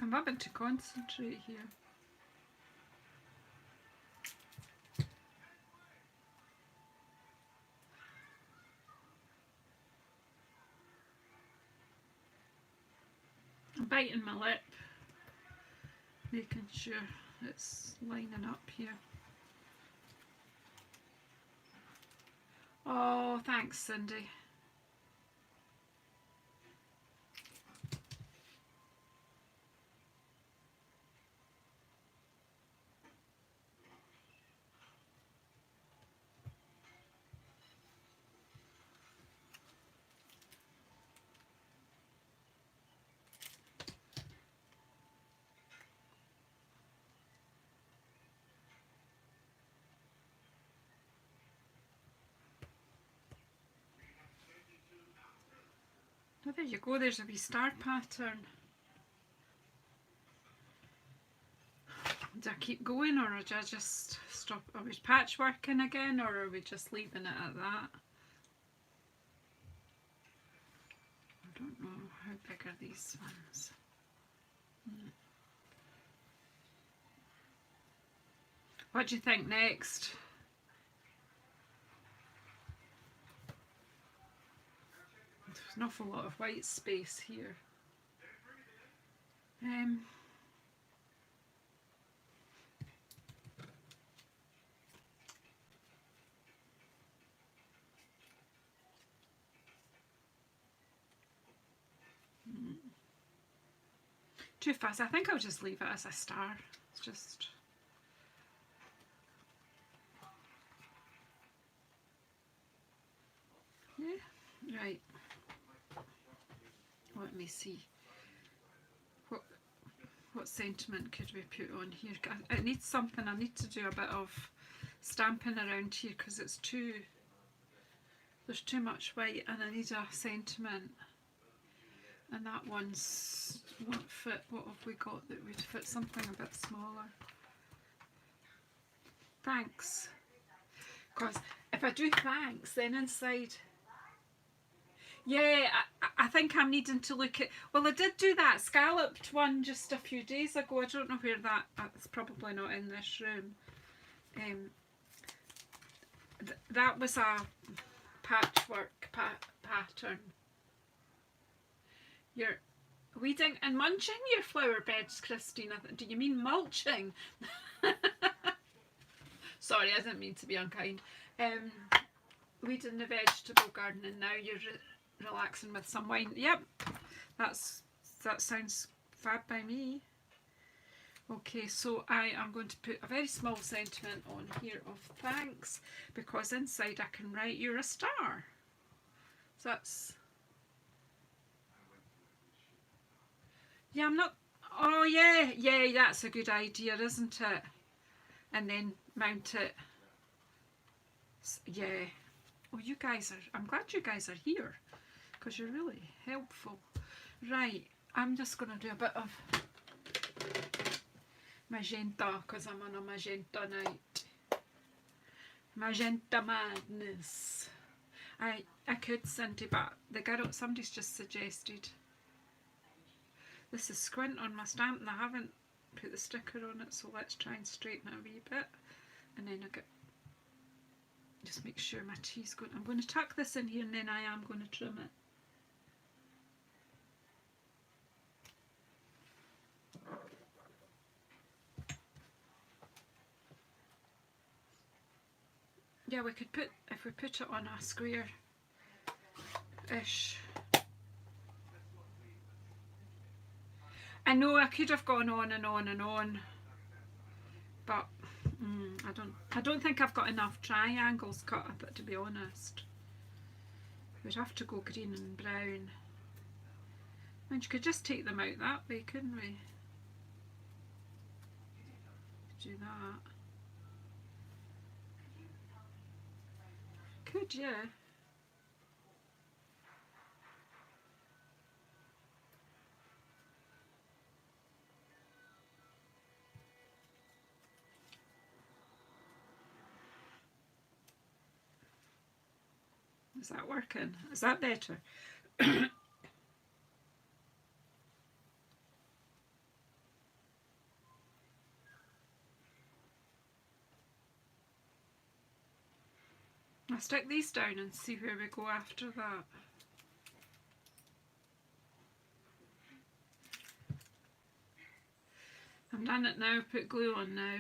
I'm having to concentrate here. I'm biting my lip, making sure it's lining up here. Oh, thanks, Cindy. Oh, there you go, there's a wee star pattern. Do I keep going, or do I just stop? Are we patchworking again, or are we just leaving it at that? I don't know, how big are these ones? What do you think next? There's an awful lot of white space here. Too fast. I think I'll just leave it as a star. It's just... yeah, right. Let me see. What sentiment could we put on here? It needs something. I need to do a bit of stamping around here because it's too... there's too much white and I need a sentiment. And that one's won't fit. What have we got that would fit something a bit smaller? Thanks. Because if I do thanks, then inside... yeah, I think I'm needing to look at... well, I did do that scalloped one just a few days ago. I don't know where that... it's probably not in this room. That was a patchwork pattern. You're weeding and munching your flower beds, Christina. Do you mean mulching? Sorry, I didn't mean to be unkind. Weeding the vegetable garden, and now you're relaxing with some wine. Yep, that sounds fab by me. Okay, so I am going to put a very small sentiment on here of thanks, because inside I can write you're a star. So that's... yeah, I'm not... oh yeah, that's a good idea, isn't it? And then mount it. Yeah. Oh, you guys are... I'm glad you guys are here, because you're really helpful. Right, I'm just going to do a bit of magenta, because I'm on a magenta night. Magenta madness. I could, Cindy, but the girl, somebody's just suggested. This is squint on my stamp and I haven't put the sticker on it, so let's try and straighten it a wee bit, and then just make sure my tea's going. I'm going to tuck this in here and then I am going to trim it. Yeah, we could put, if we put it on a square-ish. I know I could have gone on and on and on, but I don't think I've got enough triangles cut up, to be honest. We'd have to go green and brown. And you could just take them out that way, couldn't we? Do that. Could, yeah. Is that working? Is that better? I'll stick these down and see where we go after that. I've done it now, put glue on now.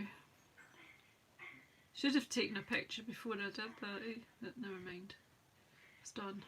Should have taken a picture before I did that, eh? But never mind. It's done.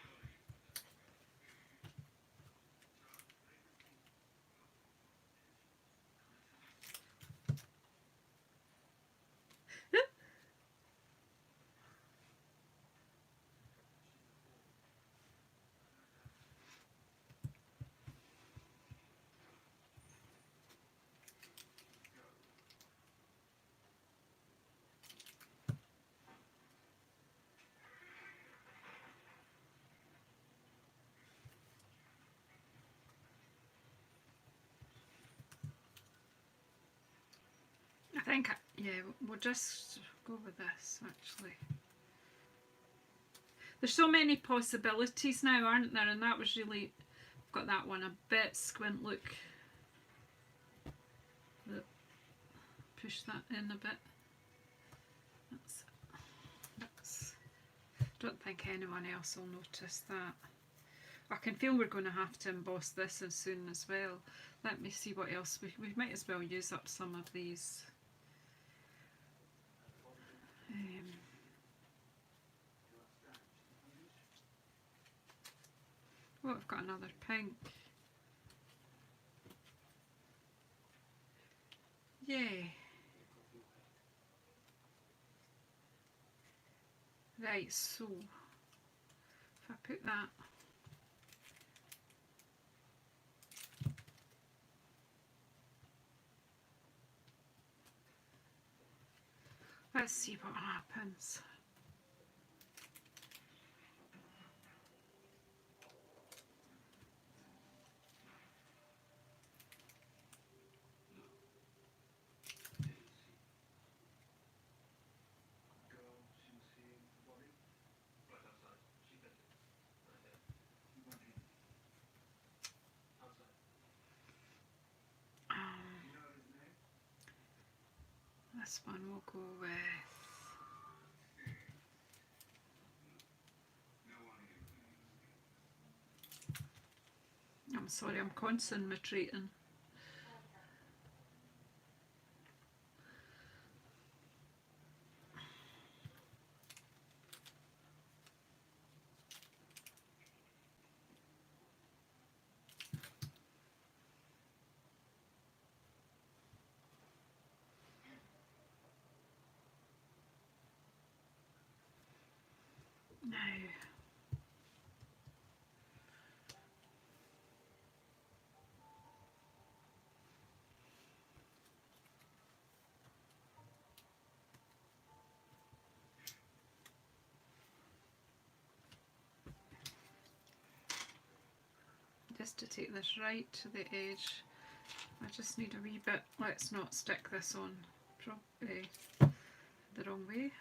I think, yeah, we'll just go with this actually. There's so many possibilities now, aren't there? And that was really, I've got that one a bit squint look. Push that in a bit. Don't think anyone else will notice that. I can feel we're going to have to emboss this as soon as well. Let me see what else. We might as well use up some of these. Oh, I've got another pink. Yay. Right, so if I put that, let's see what happens. This one we'll go with. I'm sorry, I'm concentrating. Now, just to take this right to the edge, I just need a wee bit. Let's not stick this on the wrong way.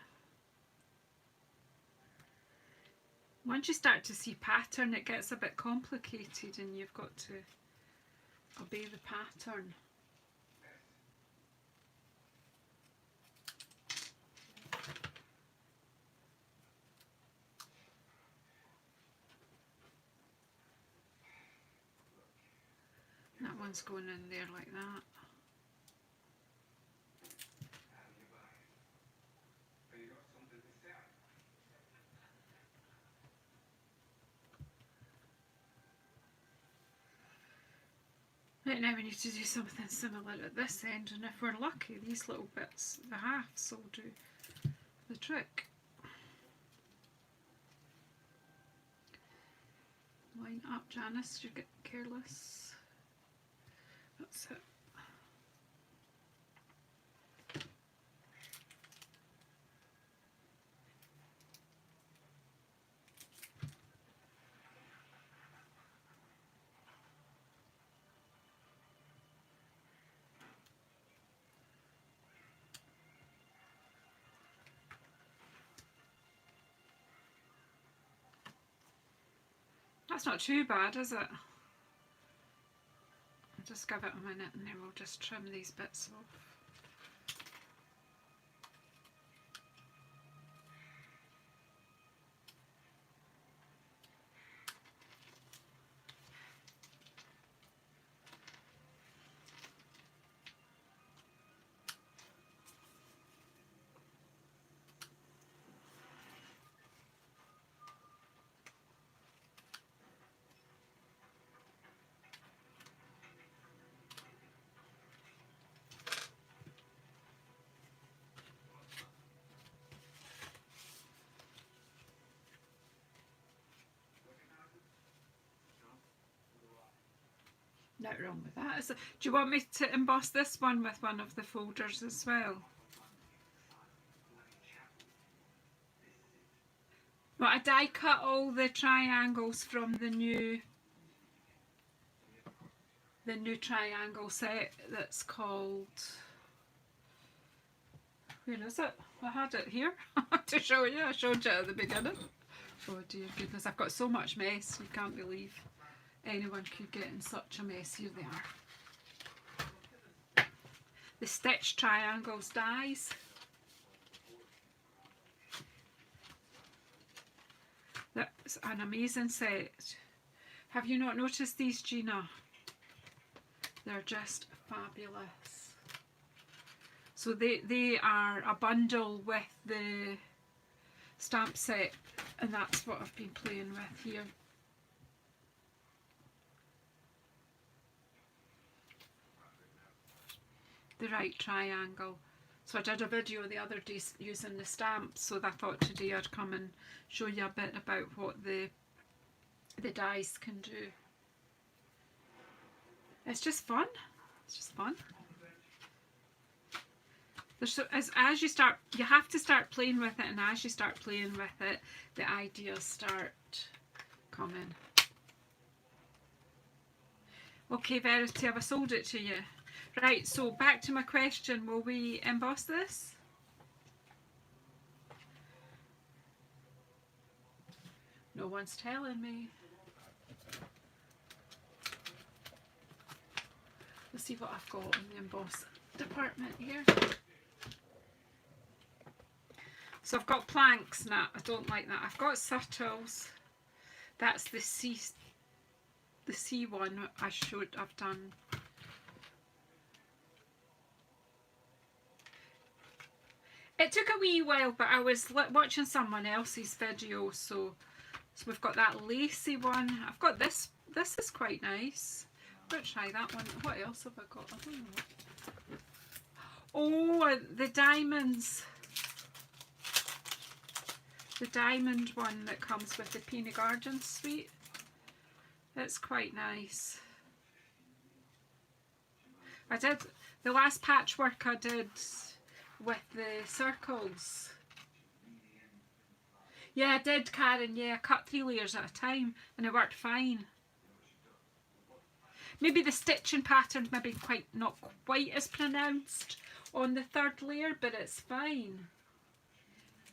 Once you start to see pattern, it gets a bit complicated and you've got to obey the pattern. one's going in there like that. Right, now we need to do something similar at this end, and if we're lucky, these little bits, the halves, will do the trick. Line up, Janice, you get careless. That's it. That's not too bad, is it? I'll just give it a minute and then we'll just trim these bits off. Nothing wrong with that. Do you want me to emboss this one with one of the folders as well? Well, I die cut all the triangles from the new triangle set that's called, where is it? I had it here to show you. I showed you at the beginning. Oh dear goodness, I've got so much mess, you can't believe anyone could get in such a mess. Here they are. The stitch triangles dies. That's an amazing set. Have you not noticed these, Gina? They're just fabulous. So they are a bundle with the stamp set, and that's what I've been playing with here. The right triangle. So I did a video the other day using the stamps, so I thought today I'd come and show you a bit about what the dies can do. It's just fun. It's just fun. As you start, you have to start playing with it, and as you start playing with it, the ideas start coming. Okay, Verity, have I sold it to you? Right, so back to my question, will we emboss this? No one's telling me. Let's see what I've got in the emboss department here. So I've got planks now. I don't like that. I've got subtles. That's the C one I should have done. It took a wee while, but I was watching someone else's video, so we've got that lacy one. I've got this. This is quite nice. I'm going to try that one. What else have I got? I don't know. Oh, the diamonds. The diamond one that comes with the Peony Garden suite. It's quite nice. I did the last patchwork I did with the circles. Yeah, I did, Karen. Yeah, I cut 3 layers at a time and it worked fine. Maybe the stitching pattern's maybe not quite as pronounced on the 3rd layer, but it's fine.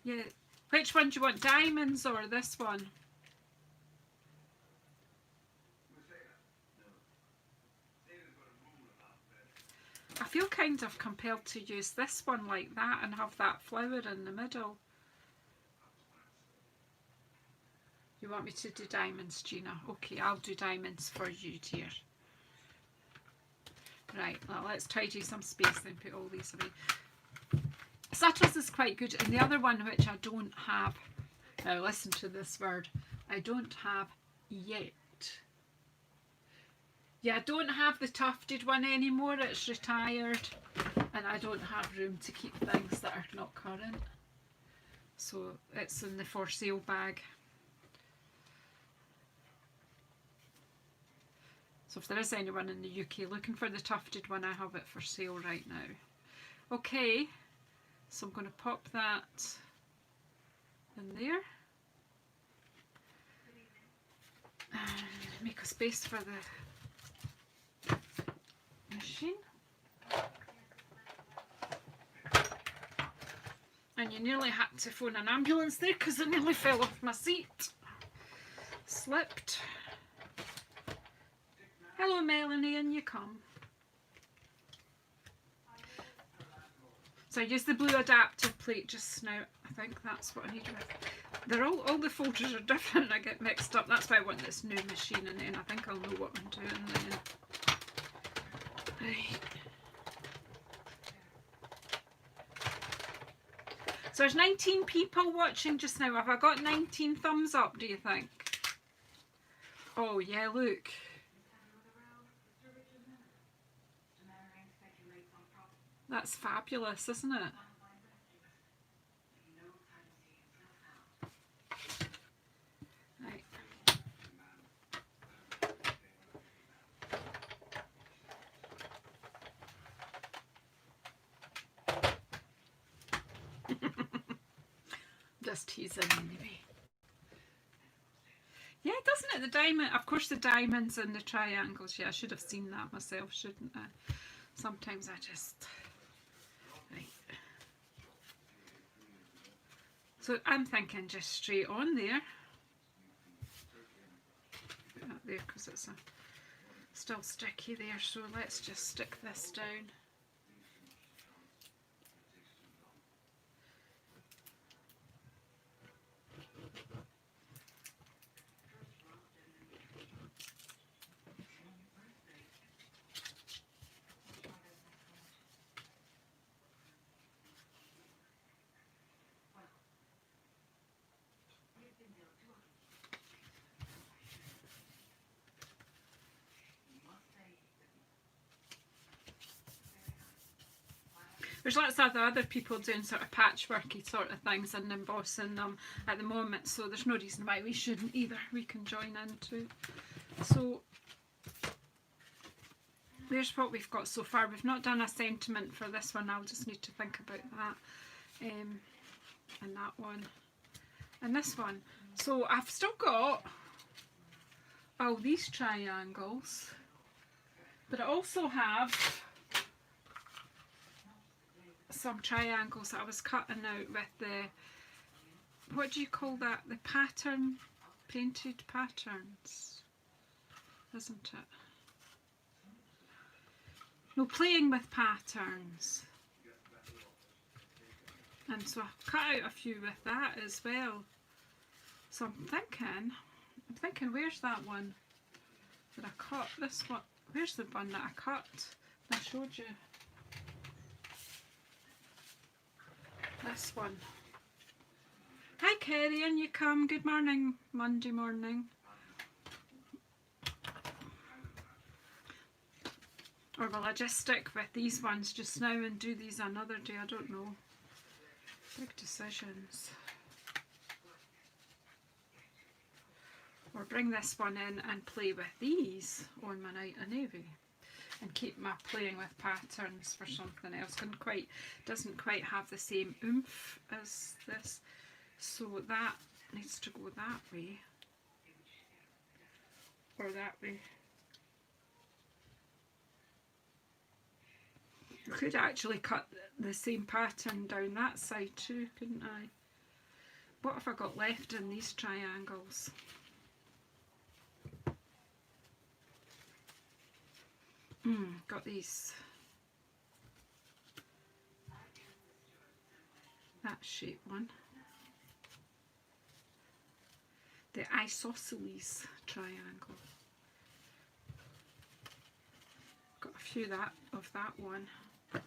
Yeah. Which one do you want, diamonds or this one? I feel kind of compelled to use this one like that and have that flower in the middle. You want me to do diamonds, Gina? Okay, I'll do diamonds for you, dear. Right, well, let's tidy some space and put all these away. Subtles is quite good, and the other one which I don't have, now listen to this word, I don't have yet. Yeah, I don't have the tufted one anymore, it's retired, and I don't have room to keep things that are not current. So it's in the for sale bag. So if there is anyone in the UK looking for the tufted one, I have it for sale right now. Okay, so I'm going to pop that in there. And make a space for the machine. And you nearly had to phone an ambulance there because I nearly fell off my seat. Slipped. Hello Melanie, in you come. So I used the blue adaptive plate just now. I think that's what I need with. They're all the folders are different. I get mixed up. That's why I want this new machine, and then I think I'll know what I'm doing then. Right. So there's 19 people watching just now. Have I got 19 thumbs up, do you think? Oh yeah, look. That's fabulous, isn't it? Right. Just teasing anyway. Yeah, doesn't it? The diamond, of course the diamonds and the triangles. Yeah, I should have seen that myself, shouldn't I? Sometimes I just... Right. So I'm thinking just straight on there. Put that there because it's still sticky there, so let's just stick this down. There's lots of other people doing sort of patchworky sort of things and embossing them at the moment, so there's no reason why we shouldn't either. We can join into. So there's what we've got so far. We've not done a sentiment for this one. I'll just need to think about that. And that one. And this one. So I've still got all these triangles, but I also have some triangles that I was cutting out with the, what do you call that, the pattern, painted patterns, isn't it? No, playing with patterns. And so I've cut out a few with that as well. So I'm thinking where's that one that I cut? This one, where's the one that I cut? I showed you. This one. Hi Kerry, in you come. Good morning, Monday morning. Or will I just stick with these ones just now and do these another day? I don't know. Big decisions. Or bring this one in and play with these on my night anyway. And keep my playing with patterns for something else. Doesn't quite have the same oomph as this, so that needs to go that way or that way. I could actually cut the same pattern down that side too, couldn't I? What have I got left in these triangles? Got these, that shape one, the isosceles triangle. Got a few of that one. I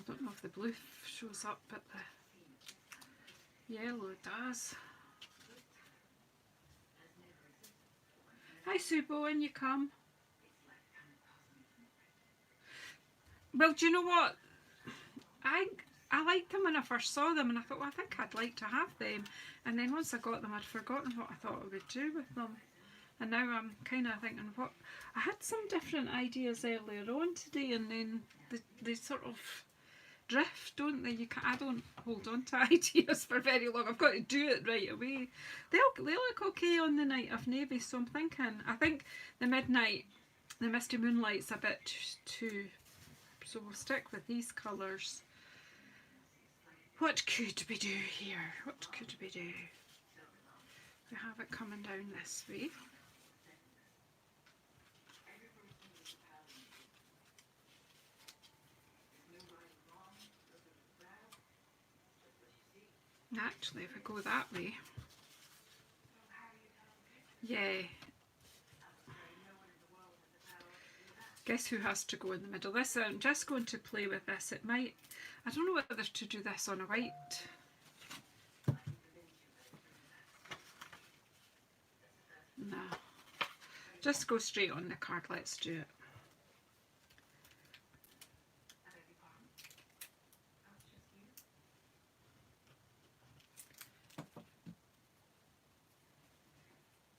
don't know if the blue shows up, but the yellow does. Hi Subo, in you come. Well, do you know what? I liked them when I first saw them, and I thought, well, I think I'd like to have them. And then once I got them, I'd forgotten what I thought I would do with them. And now I'm kind of thinking, what? I had some different ideas earlier on today, and then they sort of drift, don't they? I don't hold on to ideas for very long. I've got to do it right away. They look okay on the night of navy, so I'm thinking, I think the midnight, the misty moonlight's a bit too, so we'll stick with these colours. What could we do here? What could we do? We have it coming down this way. Actually, if I go that way, yeah. Guess who has to go in the middle? This, I'm just going to play with this. It might, I don't know whether to do this on a white. No. Just go straight on the card. Let's do it.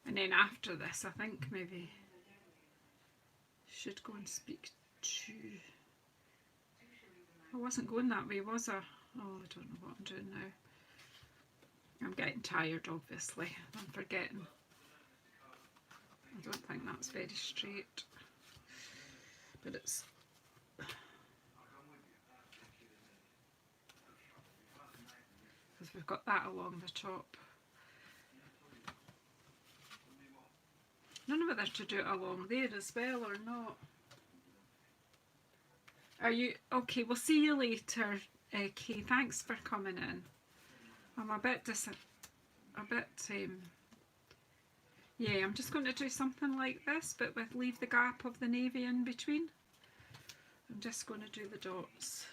And then after this, I think maybe should go and speak to... I wasn't going that way, was I? Oh, I don't know what I'm doing now. I'm getting tired, obviously. I'm forgetting. I don't think that's very straight. But it's... because we've got that along the top. I don't know whether to do it along there as well or not. Are you okay? We'll see you later, Kay. Thanks for coming in. I'm a bit yeah, I'm just going to do something like this, but with leave the gap of the navy in between. I'm just going to do the dots.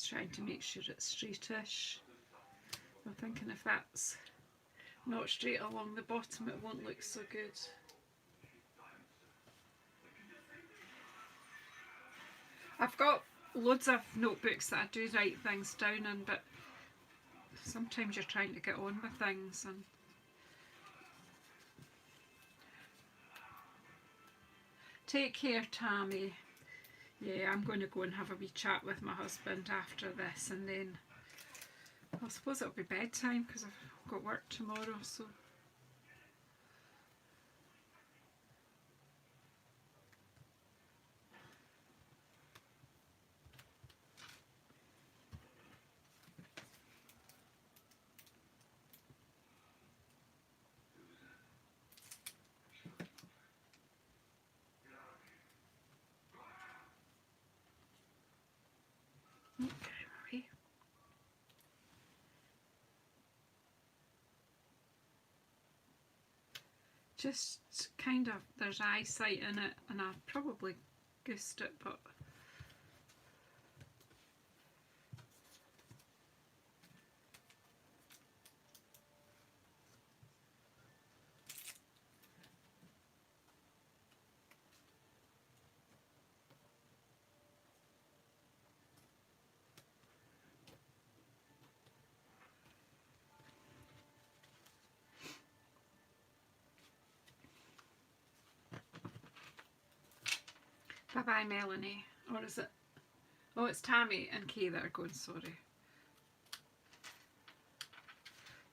Trying to make sure it's straightish. I'm thinking if that's not straight along the bottom, it won't look so good. I've got loads of notebooks that I do write things down in, but sometimes you're trying to get on with things. And take care, Tammy. Yeah, I'm going to go and have a wee chat with my husband after this, and then I suppose it'll be bedtime because I've got work tomorrow, so... Okay. Just kind of, there's eyesight in it, and I've probably goosed it, but... Bye-bye, Melanie. Or is it... oh, it's Tammy and Kay that are going, sorry.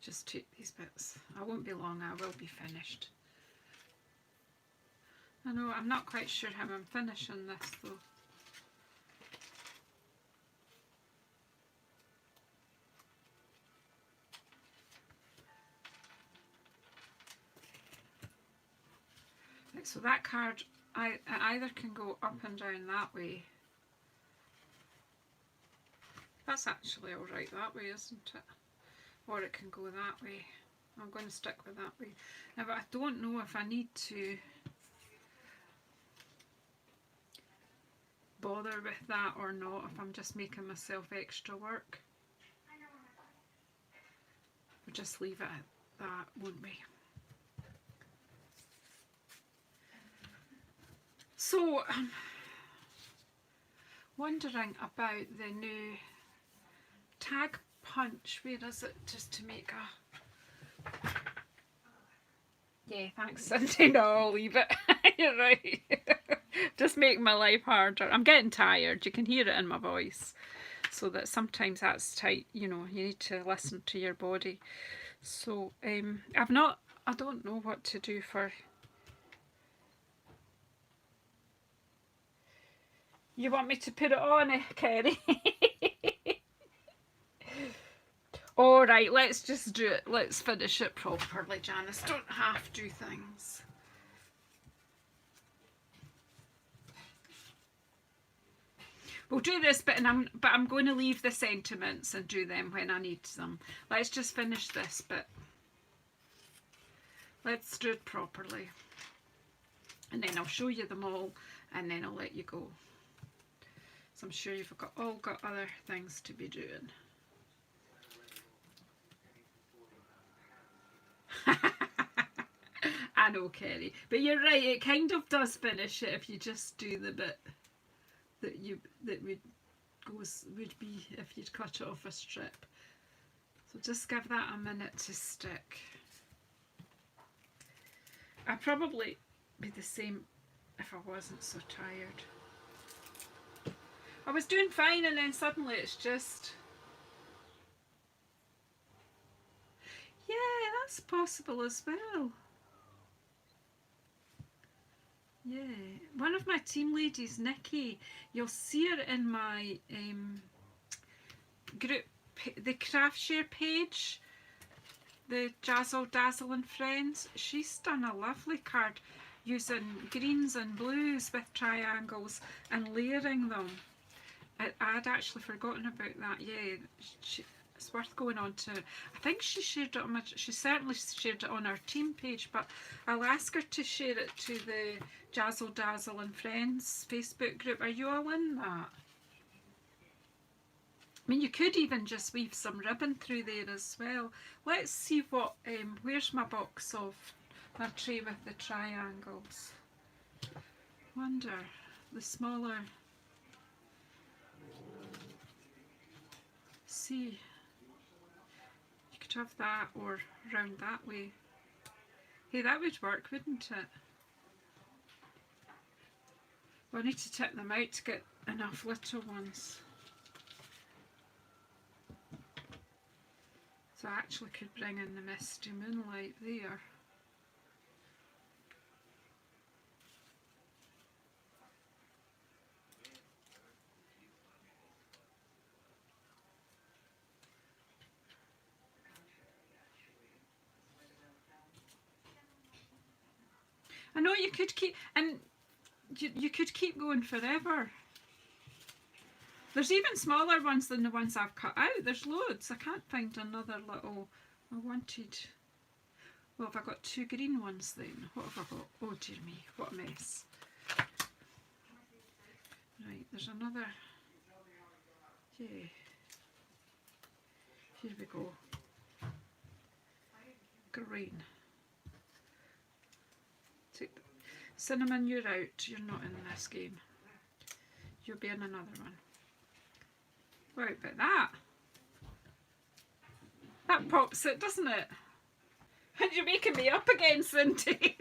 Just take these bits. I won't be long, I will be finished. I know, I'm not quite sure how I'm finishing this though. So that card, I either can go up and down that way. That's actually alright that way, isn't it? Or it can go that way. I'm going to stick with that way. Now, but I don't know if I need to bother with that or not, if I'm just making myself extra work. We'll just leave it at that, won't we? So, I'm wondering about the new tag punch. Where is it? Just to make a... Yeah, thanks, Cindy. No, I'll leave it. You're right. Just make my life harder. I'm getting tired. You can hear it in my voice. So that sometimes that's tight, you know, you need to listen to your body. So, I don't know what to do for... You want me to put it on, Kerry? Alright, let's just do it. Let's finish it properly, Janice. Don't half do things. We'll do this bit, but I'm going to leave the sentiments and do them when I need them. Let's just finish this bit. Let's do it properly. And then I'll show you them all, and then I'll let you go. So I'm sure you've all got other things to be doing. I know, Kerry, but you're right, it kind of does finish it if you just do the bit that would be if you'd cut it off a strip. So just give that a minute to stick. I'd probably be the same if I wasn't so tired. I was doing fine and then suddenly it's just... Yeah, that's possible as well. Yeah, one of my team ladies, Nikki, you'll see her in my group, the craft share page, the Jazzle Dazzle and Friends. She's done a lovely card using greens and blues with triangles and layering them. I'd actually forgotten about that. Yeah, it's worth going on to. I think she shared it on she certainly shared it on our team page, but I'll ask her to share it to the Jazzle Dazzle and Friends Facebook group. Are you all in that? I mean, you could even just weave some ribbon through there as well. Let's see what, where's my box of my tray with the triangles? Wonder, the smaller, see, you could have that or round that way. Hey, that would work, wouldn't it? Well, I need to tip them out to get enough little ones. So I actually could bring in the misty moonlight there. I know you could keep, and you could keep going forever. There's even smaller ones than the ones I've cut out. There's loads. I can't find another little... I wanted... Well, have I got two green ones then? What have I got? Oh dear me, what a mess. Right, there's another... Yeah. Here we go. Green. Take the... Cinnamon, you're out. You're not in this game. You'll be in another one. What about that? That pops it, doesn't it? And you're making me up again, Cindy.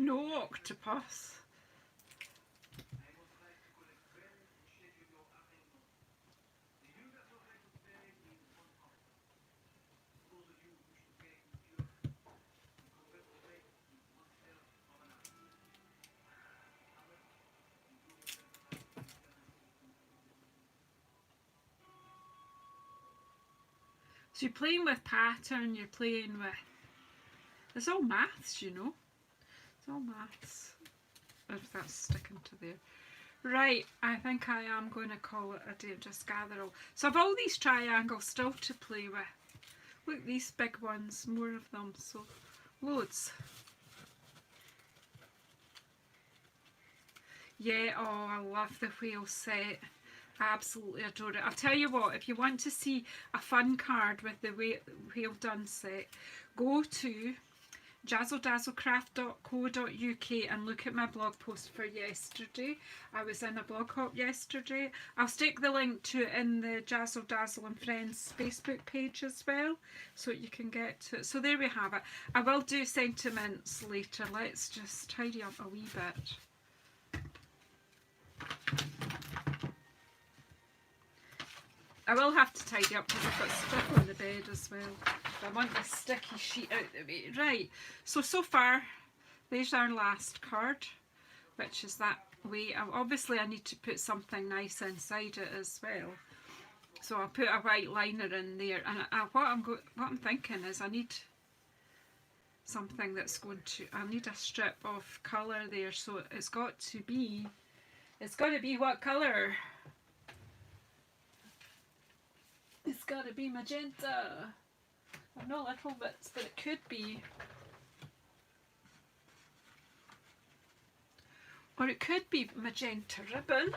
No octopus. So you're playing with pattern, you're playing with... It's all maths, you know. It's all maths. If that's sticking to there. Right, I think I am going to call it a day of Just Gather All. So I've all these triangles still to play with. Look, these big ones, more of them, so loads. Yeah, oh, I love the whale set. I absolutely adore it. I'll tell you what, if you want to see a fun card with the whale done set, go to jazzledazzlecraft.co.uk and look at my blog post for yesterday. I was in a blog hop yesterday. I'll stick the link to it in the Jazzle Dazzle and Friends Facebook page as well, so you can get to it. So there we have it. I will do sentiments later. Let's just tidy up a wee bit. I will have to tidy up because I've got stuff on the bed as well. I want this sticky sheet out the way. Right, so far, there's our last card, which is that way. Obviously, I need to put something nice inside it as well. So I'll put a white liner in there. And what I'm thinking is I need something that's going to... I need a strip of colour there. So it's got to be what colour? It's got to be magenta. I've no little bits, but it could be. Or it could be magenta ribbon.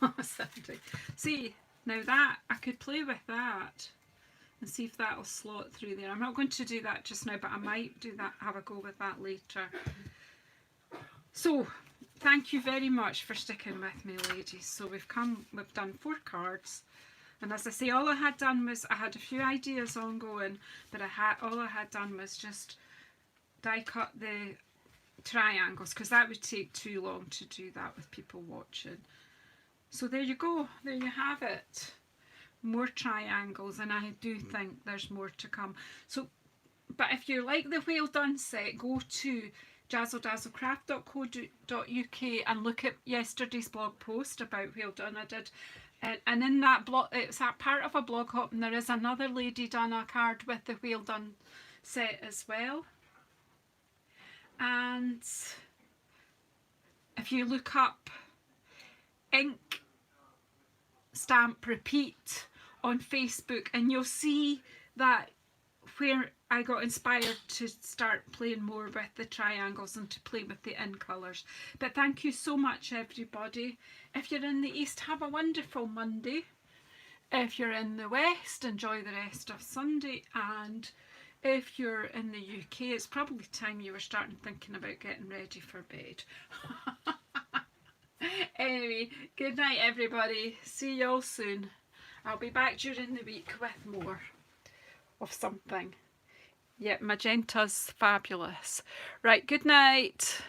Oh, Sandy. See, now that, I could play with that and see if that'll slot through there. I'm not going to do that just now, but I might do that, have a go with that later. So, thank you very much for sticking with me, ladies. So we've done 4 cards. And as I say, all I had done was, I had a few ideas ongoing, but all I had done was just die cut the triangles, because that would take too long to do that with people watching. So there you go, there you have it. More triangles, and I do think there's more to come. So, but if you like the whale done set, go to jazzledazzlecraft.co.uk and look at yesterday's blog post about whale done. I did, and in that blog, it's a part of a blog hop, and there is another lady done a card with the whale done set as well. And if you look up ink stamp repeat on Facebook, and you'll see that where I got inspired to start playing more with the triangles and to play with the in colours. But thank you so much, everybody. If you're in the East, have a wonderful Monday. If you're in the West, enjoy the rest of Sunday. And if you're in the UK, it's probably time you were starting thinking about getting ready for bed. Anyway, good night, everybody. See you all soon. I'll be back during the week with more of something. Yeah, magenta's fabulous. Right, good night.